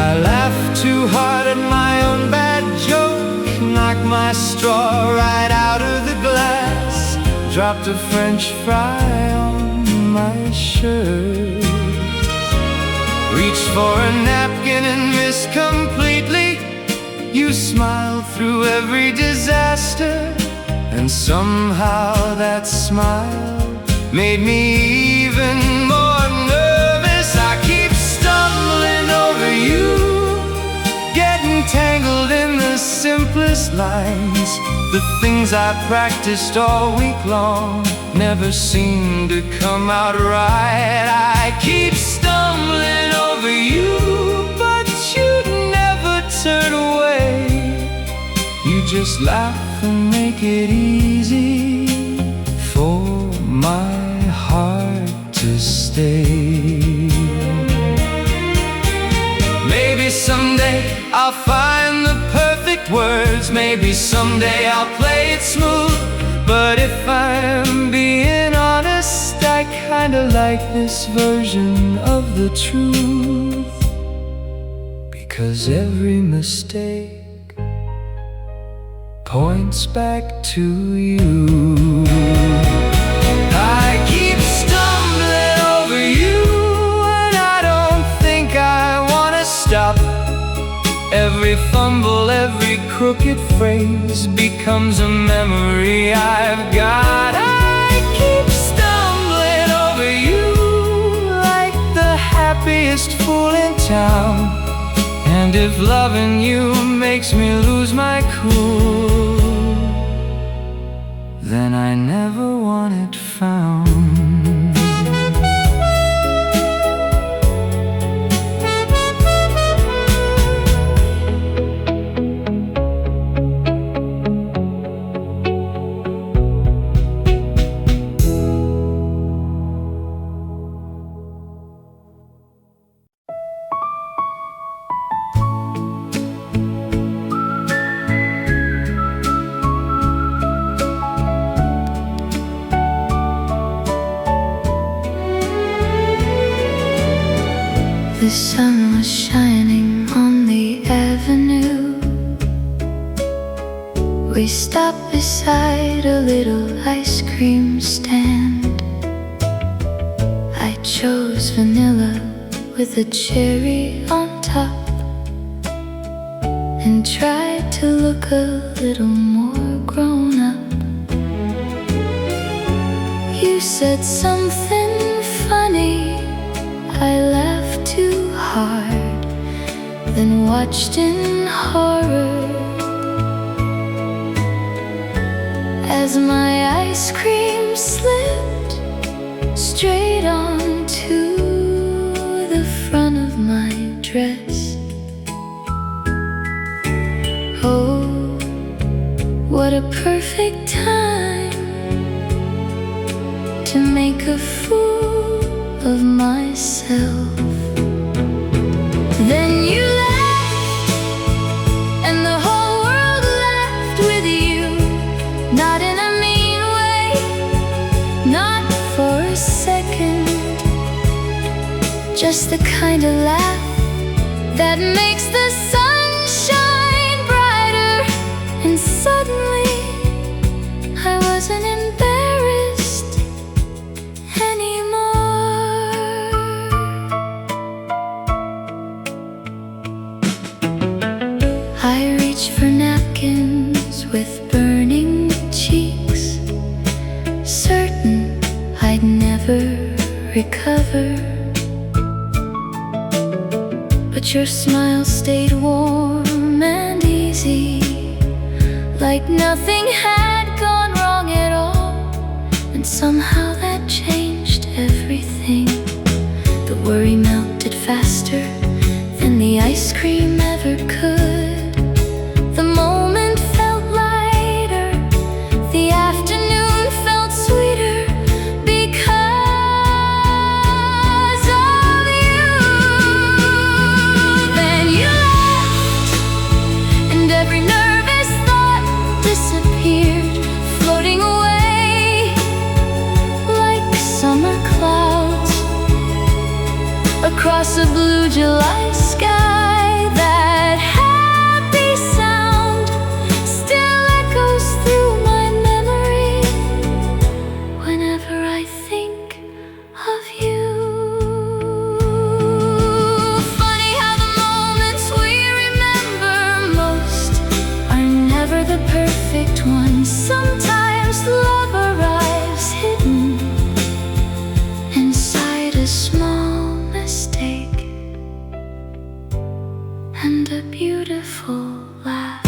I laughed too hard at my own bad joke, knocked my straw right out of the glass, dropped a French fry on my shirt, reached for a napkin and missed completely. You smiled through every disaster, and somehow that smile made me even more nervous. I keep stumbling over you, getting tangled in the simplest lines. The things I practiced all week long never seem to come out right. I keep stumbling over you, but you never turn away. You just laugh and make it easy for my heart to stay. Maybe someday I'll find the perfect words, maybe someday I'll play it smooth. But if I'm being honest, I kinda like this version of the truth, because every mistake points back to you. I keep stumbling over you, and I don't think I wanna stop. Every fumble, every crooked phrase ways becomes a memory I've got. I keep stumbling over you like the happiest fool in town. And if loving you makes me lose my cool, then I never want it found. The sun was shining on the avenue. We stopped beside a little ice cream stand. I chose vanilla with a cherry on top and tried to look a little more grown up. You said something funny, I laughed too hard, then watched in horror as my ice cream slipped straight onto the front of my dress. Oh, what a perfect time to make a fool of myself. Then you left, and the whole world laughed with you. Not in a mean way, not for a second. Just the kind of laugh that makes the sun shine brighter. And suddenly I wasn't embarrassed anymore. I reached for napkins with burning cheeks, certain I'd never recover. But your smile stayed warm and easy, like nothing had gone wrong at all. And somehow that changed everything. The worry melted faster than the ice cream ever could. The moment felt lighter, the afternoon felt sweeter because of you. Then you left, and every nervous thought disappeared, floating away like summer clouds across a blue July sky. That happy sound still echoes through my memory whenever I think of you. Funny how the moments we remember most are never the perfect ones. Sometimes love arrives hidden inside a small mistake and a beautiful laugh.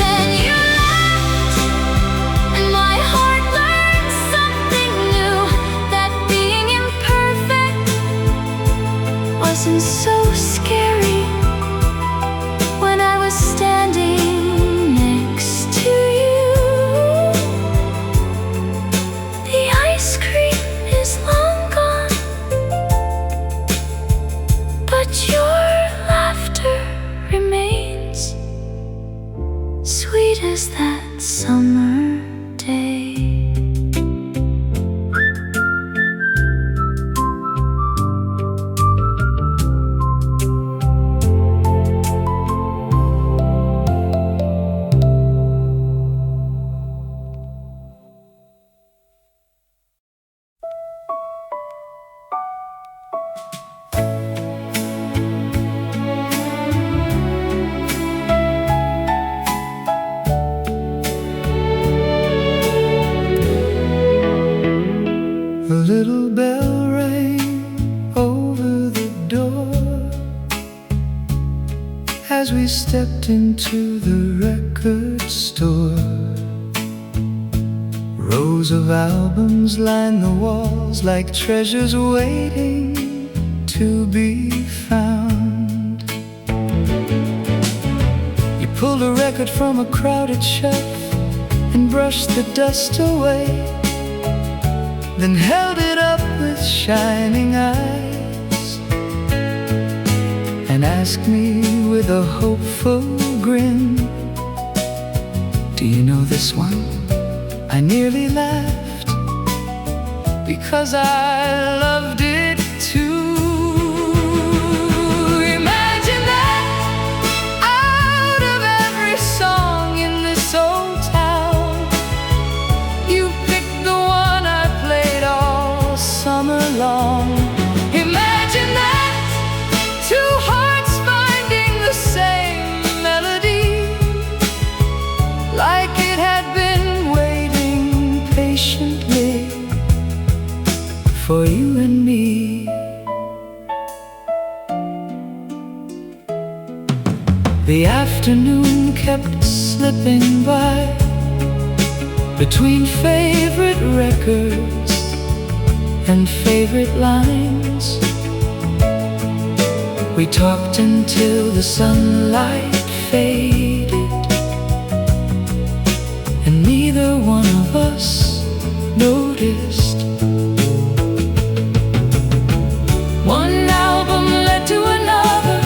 Then you left, and my heart learned something new, that being imperfect wasn't so scary when I was standing next to you. The ice cream is long gone, but your laughter remains sweet as that summer day. stepped into the record store. Rows of albums line the walls like treasures waiting to be found. You pulled a record from a crowded shelf and brushed the dust away, then held it up with shining eyes and asked me with a hopeful grin, do you know this one? I nearly laughed because I loved it too. Imagine that out of every song in this old town, you picked the one I played all summer long. Imagine that two hearts finding the same melody, like it had been waiting patiently for you and me. The afternoon kept slipping by between favorite records and favorite lines. We talked until the sunlight faded, and neither one of us noticed. One album led to another,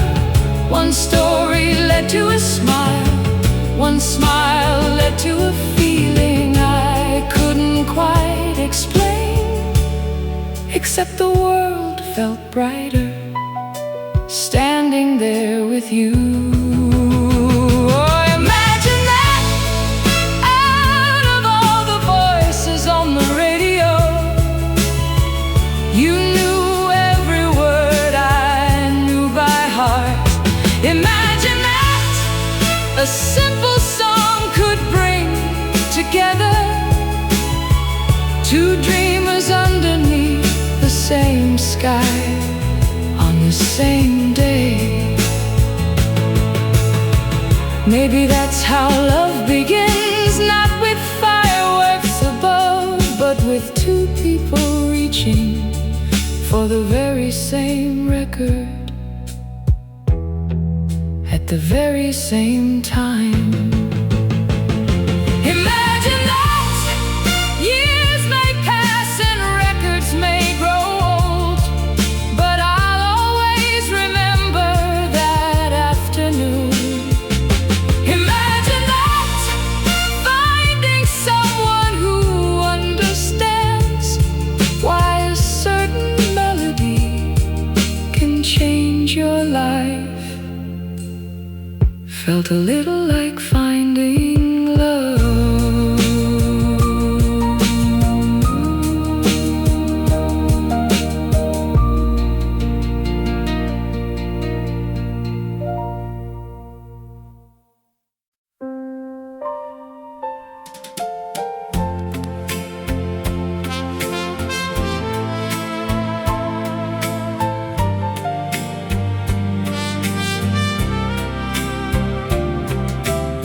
one story led to a smile, one smile led to a feeling I couldn't quite explain, except the world felt brighter standing there with you. Oh, imagine that out of all the voices on the radio, you knew every word I knew by heart. Imagine that a simple song could bring together two dreamers underneath the same sky on the same day. Maybe that's how love begins, not with fireworks above, but with two people reaching for the very same record at the very same time. Imagine that years may pass and records may grow old, but I'll always remember that afternoon. Imagine that finding someone who understands why a certain melody can change your life. Felt a little like finding love.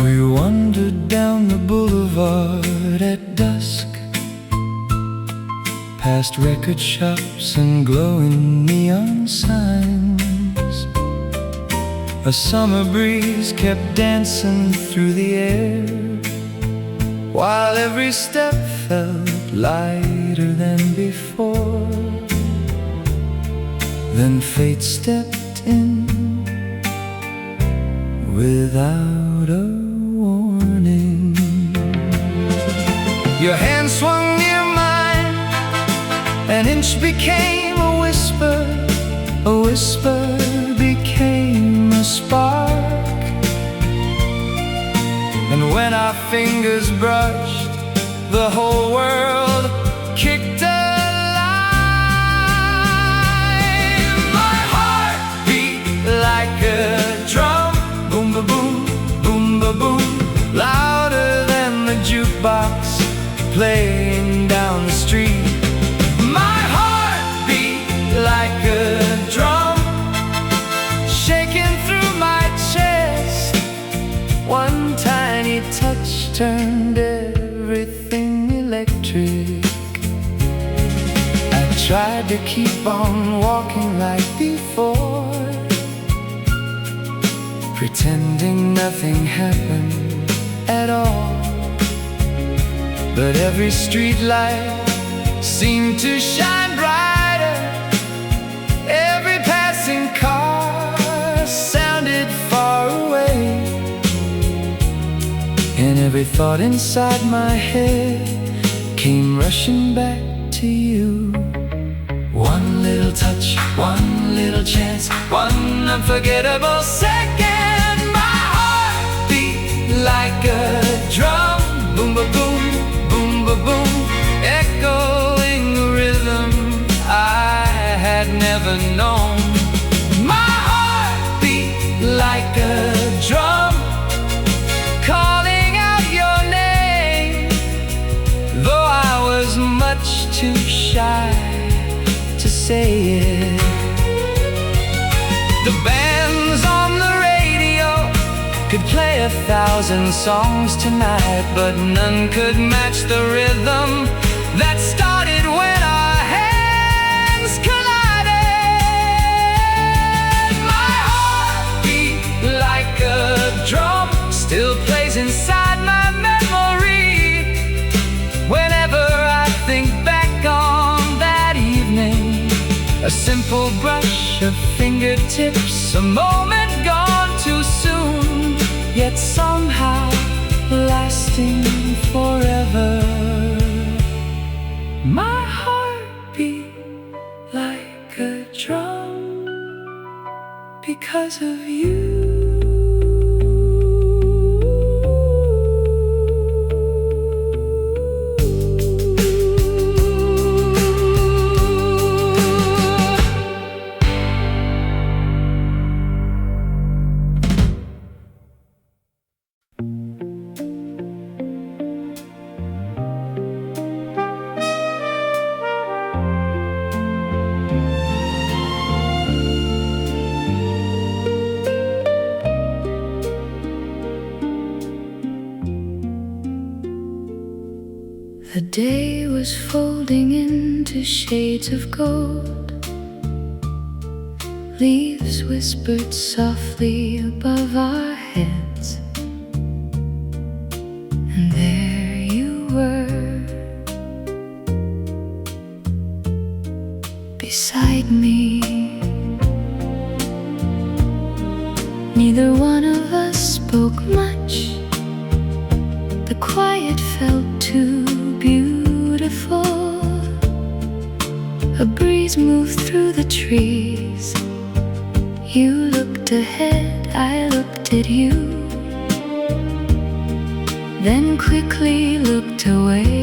We wandered down the boulevard at dusk, past record shops and glowing neon signs. A summer breeze kept dancing through the air, while every step felt lighter than before. Then fate stepped in without a warning. Your hand swung near mine, an inch became a whisper became a spark. And when our fingers brushed, the whole world kicked alive. My heart beat like a drum, boom ba boom, boom ba boom, louder than the jukebox playing down the street. My heart beat like a drum, shaking through my chest tiny touch turned everything electric. I tried to keep on walking like before, pretending nothing happened at all. But every street light seemed to shine brighter. Every passing car sounded far away, and every thought inside my head came rushing back to you. One little touch, one little chance, one unforgettable second. My heart beat like a drum, boom ba boom, boom ba boom, echoing a rhythm I had never known. My heart beat like a drum, calling out your name, though I was much too shy to say it. The bands on the radio could play 1,000 songs tonight, but none could match the rhythm that started when our hands collided. My heart beat like a drum, still plays inside my memory whenever I think back on that evening. A simple brush of fingertips, a moment gone too soon, yet somehow lasting forever. My heart beat like a drum because of you. The day was folding into shades of gold. Leaves whispered softly above our heads, and there you were, beside me. Neither one of us spoke much. The quiet felt too beautiful. A breeze moved through the trees. You looked ahead, I looked at you, then quickly looked away.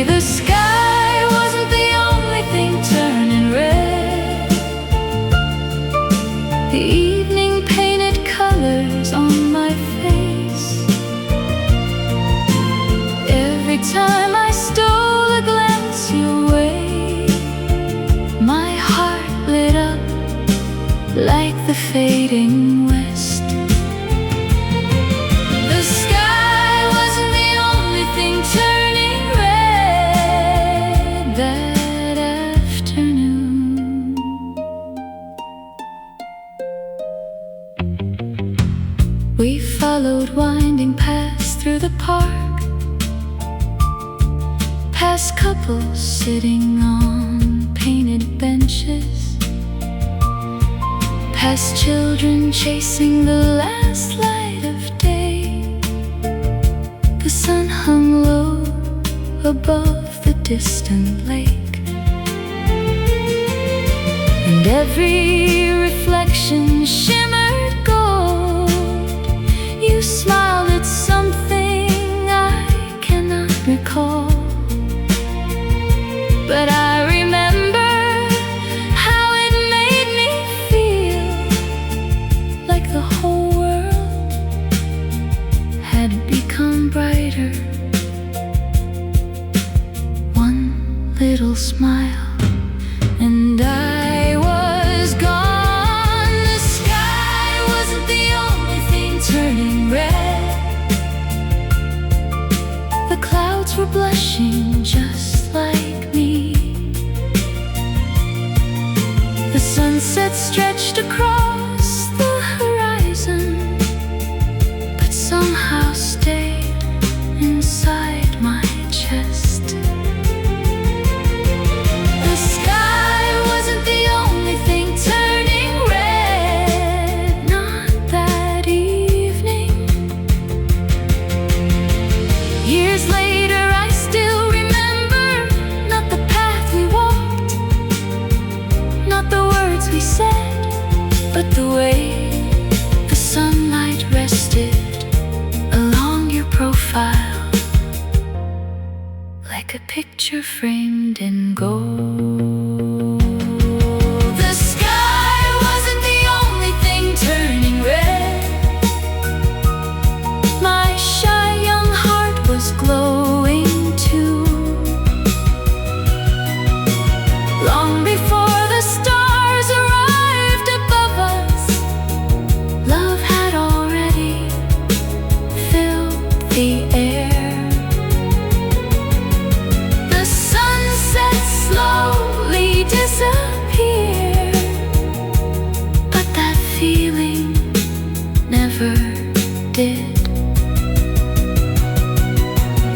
The sky wasn't the only thing turning red. The evening painted colors on my face. Every time I stole a glance your way, my heart lit up like the fading west. The sky wasn't the only thing turning red that afternoon. We followed winding paths through the park, past couples sitting on painted benches, past children chasing the last light of day. The sun hung low above the distant lake, and every reflection shimmered gold. You smiled at something I cannot recall, but I remember how it made me feel like the whole world had become brighter. One little smile and I was gone. The sky turning red. The clouds were blushing just like me. The sunset stretched across the horizon, but somehow stayed inside my chest. The sky wasn't the only thing turning red, not that evening. Years later I still remember, not the path we walked, not the words we said, but the way the sunlight rested along your profile, like a picture framed in gold. The sky wasn't the only thing turning red. My shy young heart was glowing too. Long before the stars arrived above us, love had already filled the air. The sunset slowly disappeared, but that feeling never did.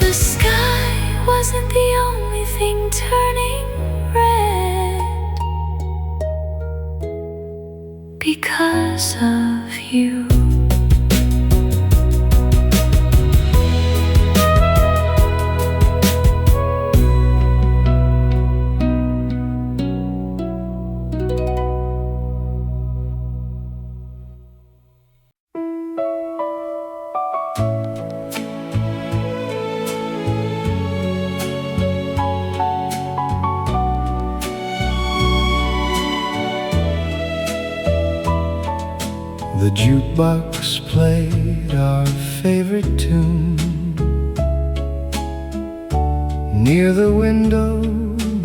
The sky wasn't the only thing turning red because of you. The jukebox played our favorite tune near the window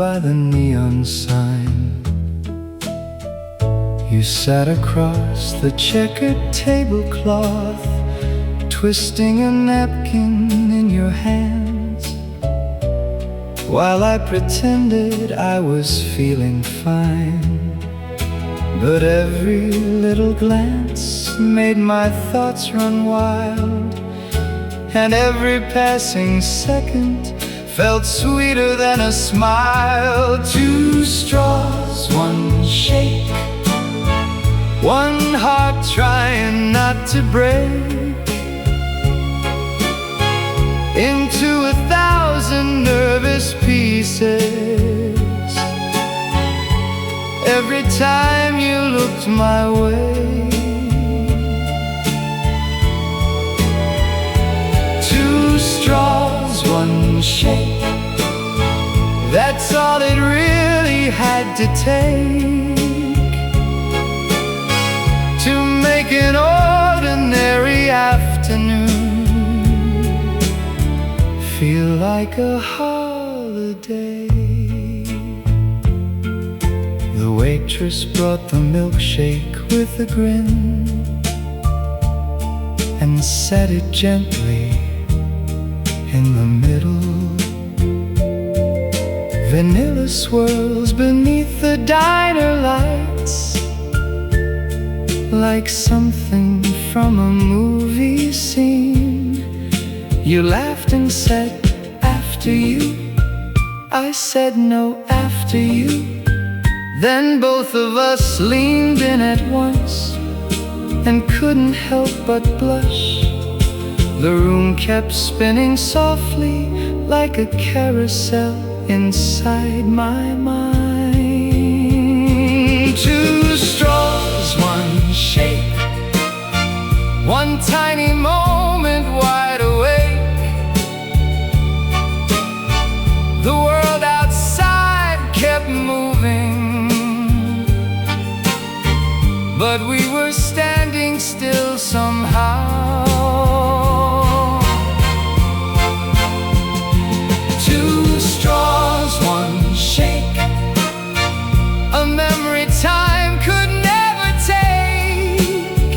by the neon sign. You sat across the checkered tablecloth, twisting a napkin in your hands, while I pretended I was feeling fine. But every little glance made my thoughts run wild, and every passing second felt sweeter than a smile. Two straws, one shake, one heart trying not to break into 1,000 nervous pieces. Every time you looked my way, two straws, one shake, that's all it really had to take to make an ordinary afternoon feel like a holiday. The waitress brought the milkshake with a grin and set it gently in the middle. Vanilla swirls beneath the diner lights, like something from a movie scene. You laughed and said, "After you." I said, "No, after you." Then both of us leaned in at once and couldn't help but blush. The room kept spinning softly like a carousel inside my mind. Two straws, one shake, one tiny moment wide awake. The world outside kept moving, but we were standing still somehow. Two straws, one shake, a memory time could never take.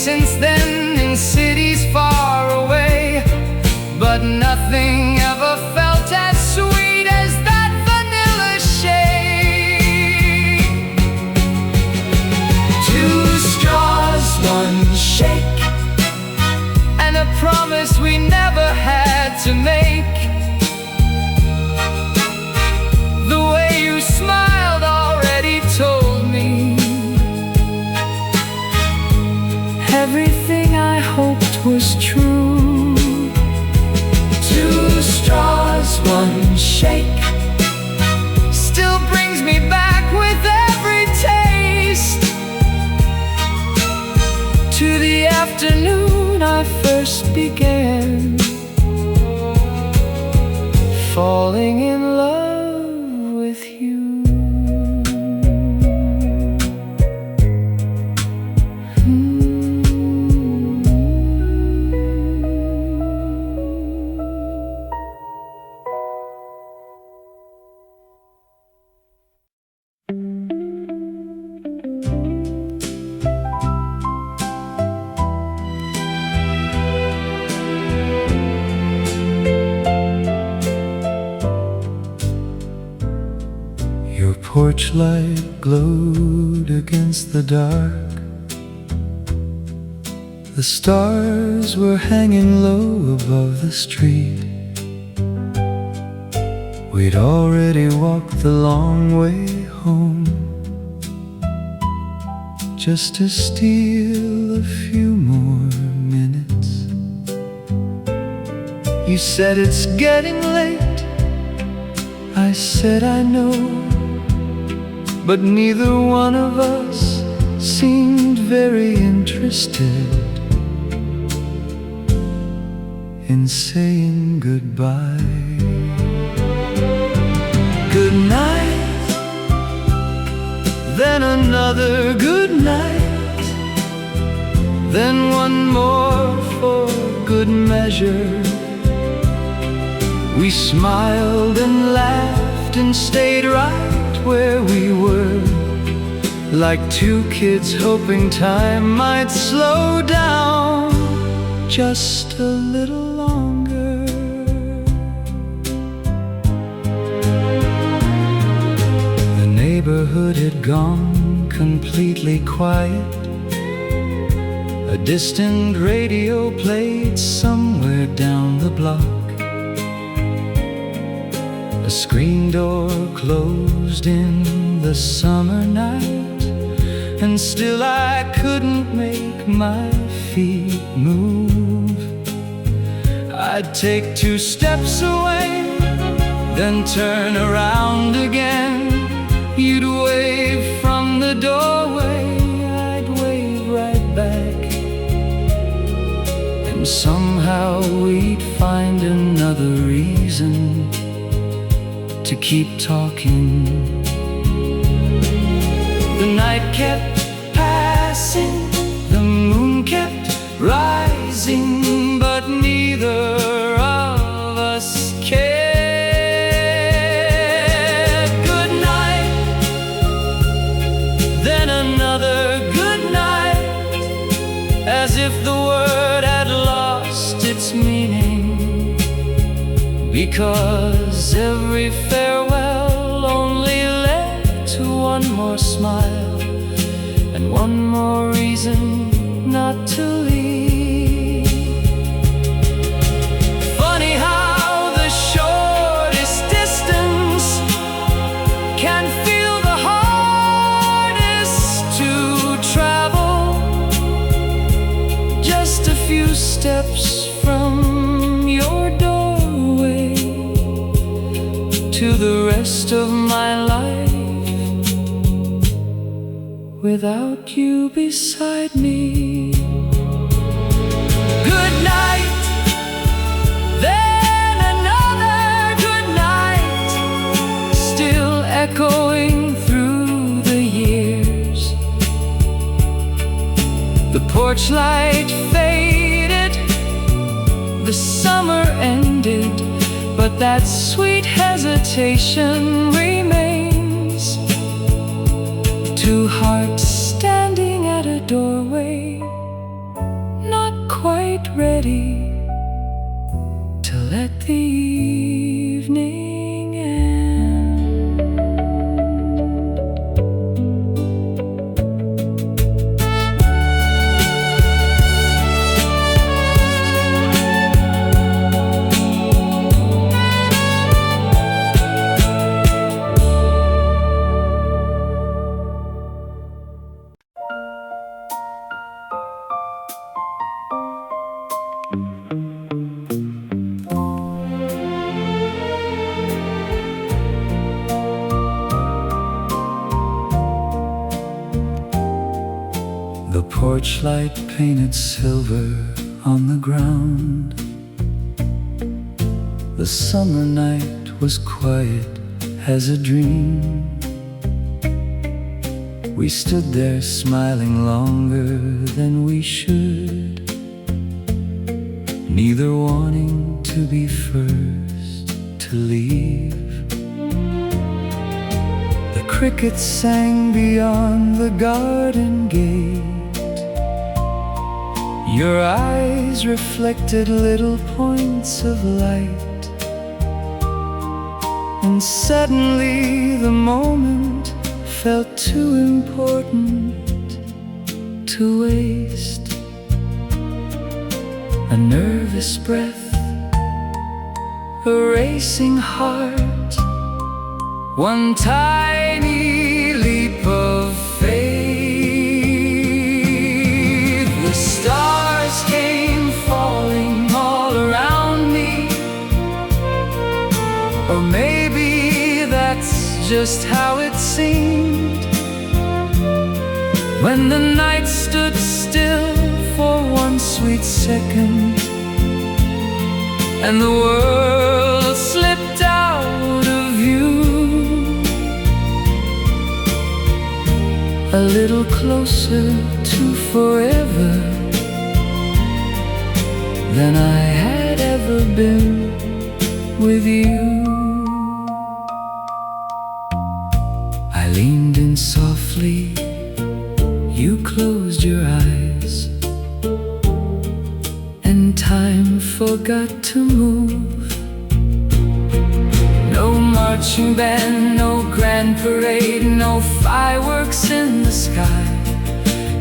since then in cities far away, but nothing ever felt as sweet as that vanilla shake. 2 straws, 1 shake, and a promise we never had to make. The way you smiled already told me everything I hoped was true. 2 straws, 1 shake, still brings me back with every taste to the afternoon I first began falling in love with you. Porch light glowed against the dark. The stars were hanging low above the street. We'd already walked the long way home, just to steal a few more minutes. You said it's getting late. I said I know, but neither one of us seemed very interested in saying goodbye. Good night, then another good night, then one more for good measure. We smiled and laughed and stayed right where we were, like 2 kids hoping time might slow down just a little longer. The neighborhood had gone completely quiet. A distant radio played somewhere down the block. A screen door closed in the summer night, and still I couldn't make my feet move. I'd take 2 steps away, then turn around again. You'd wave from the doorway, I'd wave right back, and somehow we'd find another reason to keep talking. The night kept passing, the moon kept rising, but neither of us cared. Good night, then another good night, as if the word had lost its meaning, because every farewell only led to one more smile and one more reason not to leave. Funny how the shortest distance can feel the hardest to travel. Just a few steps from your doorway to the rest of my life without you beside me. Good night, then another good night, still echoing through the years. The porch light faded, the summer ended, but that sweet hesitation remains. 2 hearts standing at a doorway, quite ready to let the evening end. The porch light painted silver on the ground. The summer night was quiet as a dream. We stood there smiling longer than we should, neither wanting to be first to leave. The crickets sang beyond the garden gate. Your eyes reflected little points of light, and suddenly the moment felt too important to waste. A nervous breath, a racing heart, one tiny leap of faith. The stars came falling all around me, or maybe that's just how it seemed. When the night stood still for one sweet second, and the world slipped out of view, a little closer to forever than I had ever been with you. I leaned in softly, you closed your eyes, and time forgot to move. No marching band, no grand parade, no fireworks in the sky.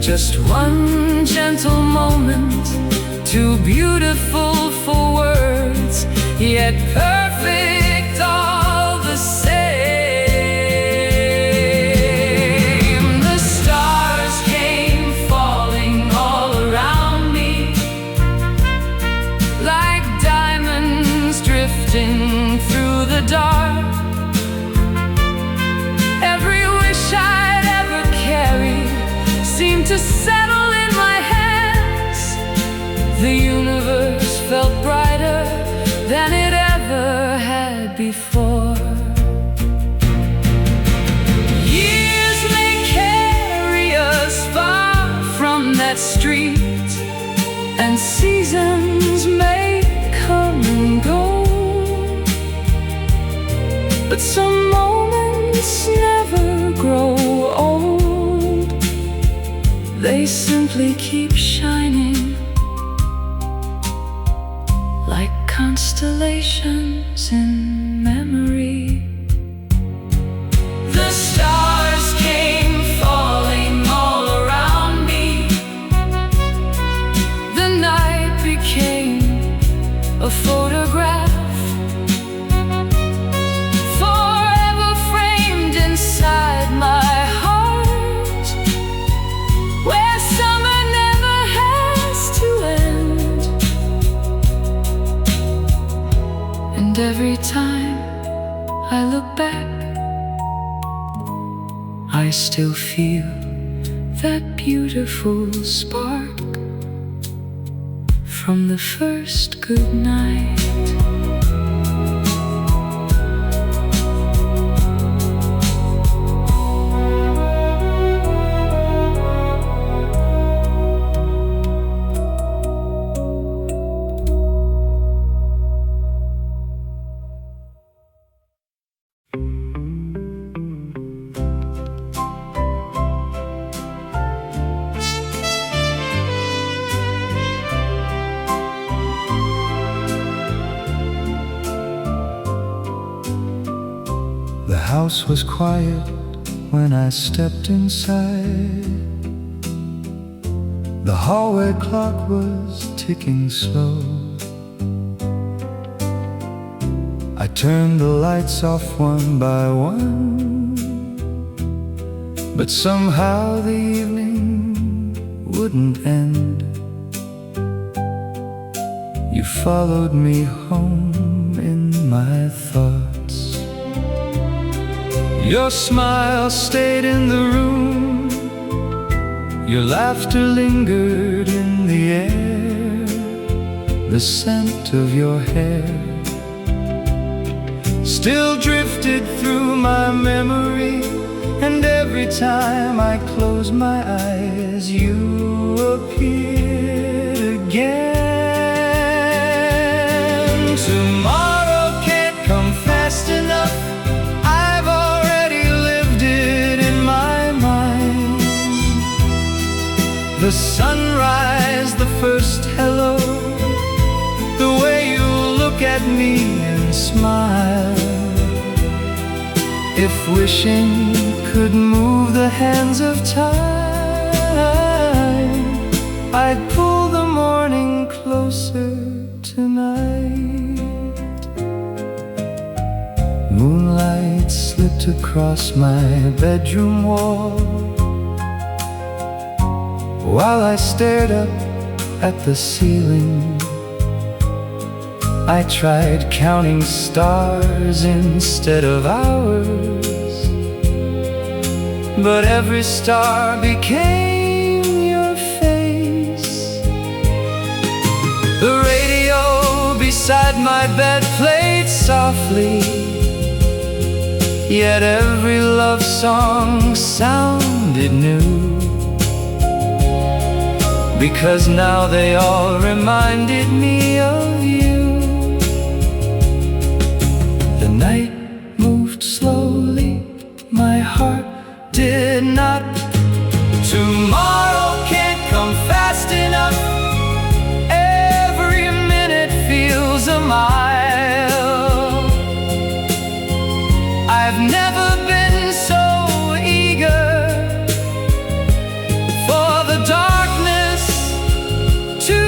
Just one gentle moment, too beautiful for words, yet perfect all the same. The stars came falling all around me, like diamonds drifting through the dark. Every wish I'd ever carried seemed to settle in my hands. The universe felt brighter than it ever had before. Years may carry us far from that street, and seasons may come and go, but some moments never grow old. They simply keep shining like constellations in memory. The stars came falling all around me. The night became a photograph, forever framed inside my heart, where summer never has to end. And every time I look back, I still feel that beautiful spark from the first good night. house was quiet when I stepped inside. The hallway clock was ticking slow. I turned the lights off one by one, but somehow the evening wouldn't end. You followed me home in my thoughts. Your smile stayed in the room. Your laughter lingered in the air. The scent of your hair still drifted through my memory, and every time I close my eyes, you appeared again. Tomorrow can't come fast enough. I've already lived it in my mind. The sunrise, the first hello, the way you look at me and smile. If wishing could move the hands of time, I'd pull the morning closer tonight. Moonlight slipped across my bedroom wall while I stared up at the ceiling. I tried counting stars instead of hours, but every star became your face. The radio beside my bed played softly, yet every love song sounded new, because now they all reminded me of you. The night moved slowly, my heart did not. Tomorrow can't come fast enough. Every minute feels a mile. I've never been so eager for the darkness to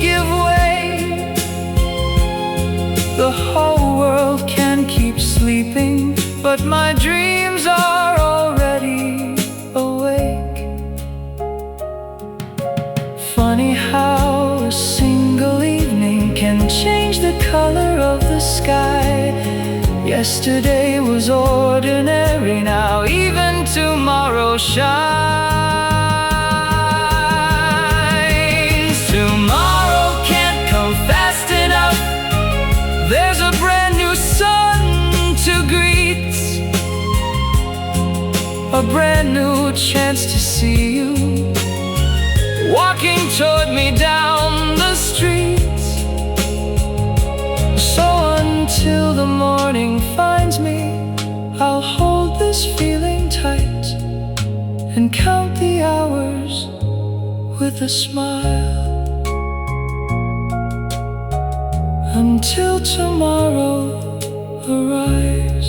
give way. The whole world can keep sleeping, but my dreams are already awake. Funny how a single evening can change the color of the sky. Yesterday was ordinary, now even tomorrow shines. Tomorrow can't come fast enough. There's a brand new sun to greet, a brand new chance to see you walking toward me down the street. So until the morning finds me, I'll hold this feeling tight and count the hours with a smile. Until tomorrow arrives.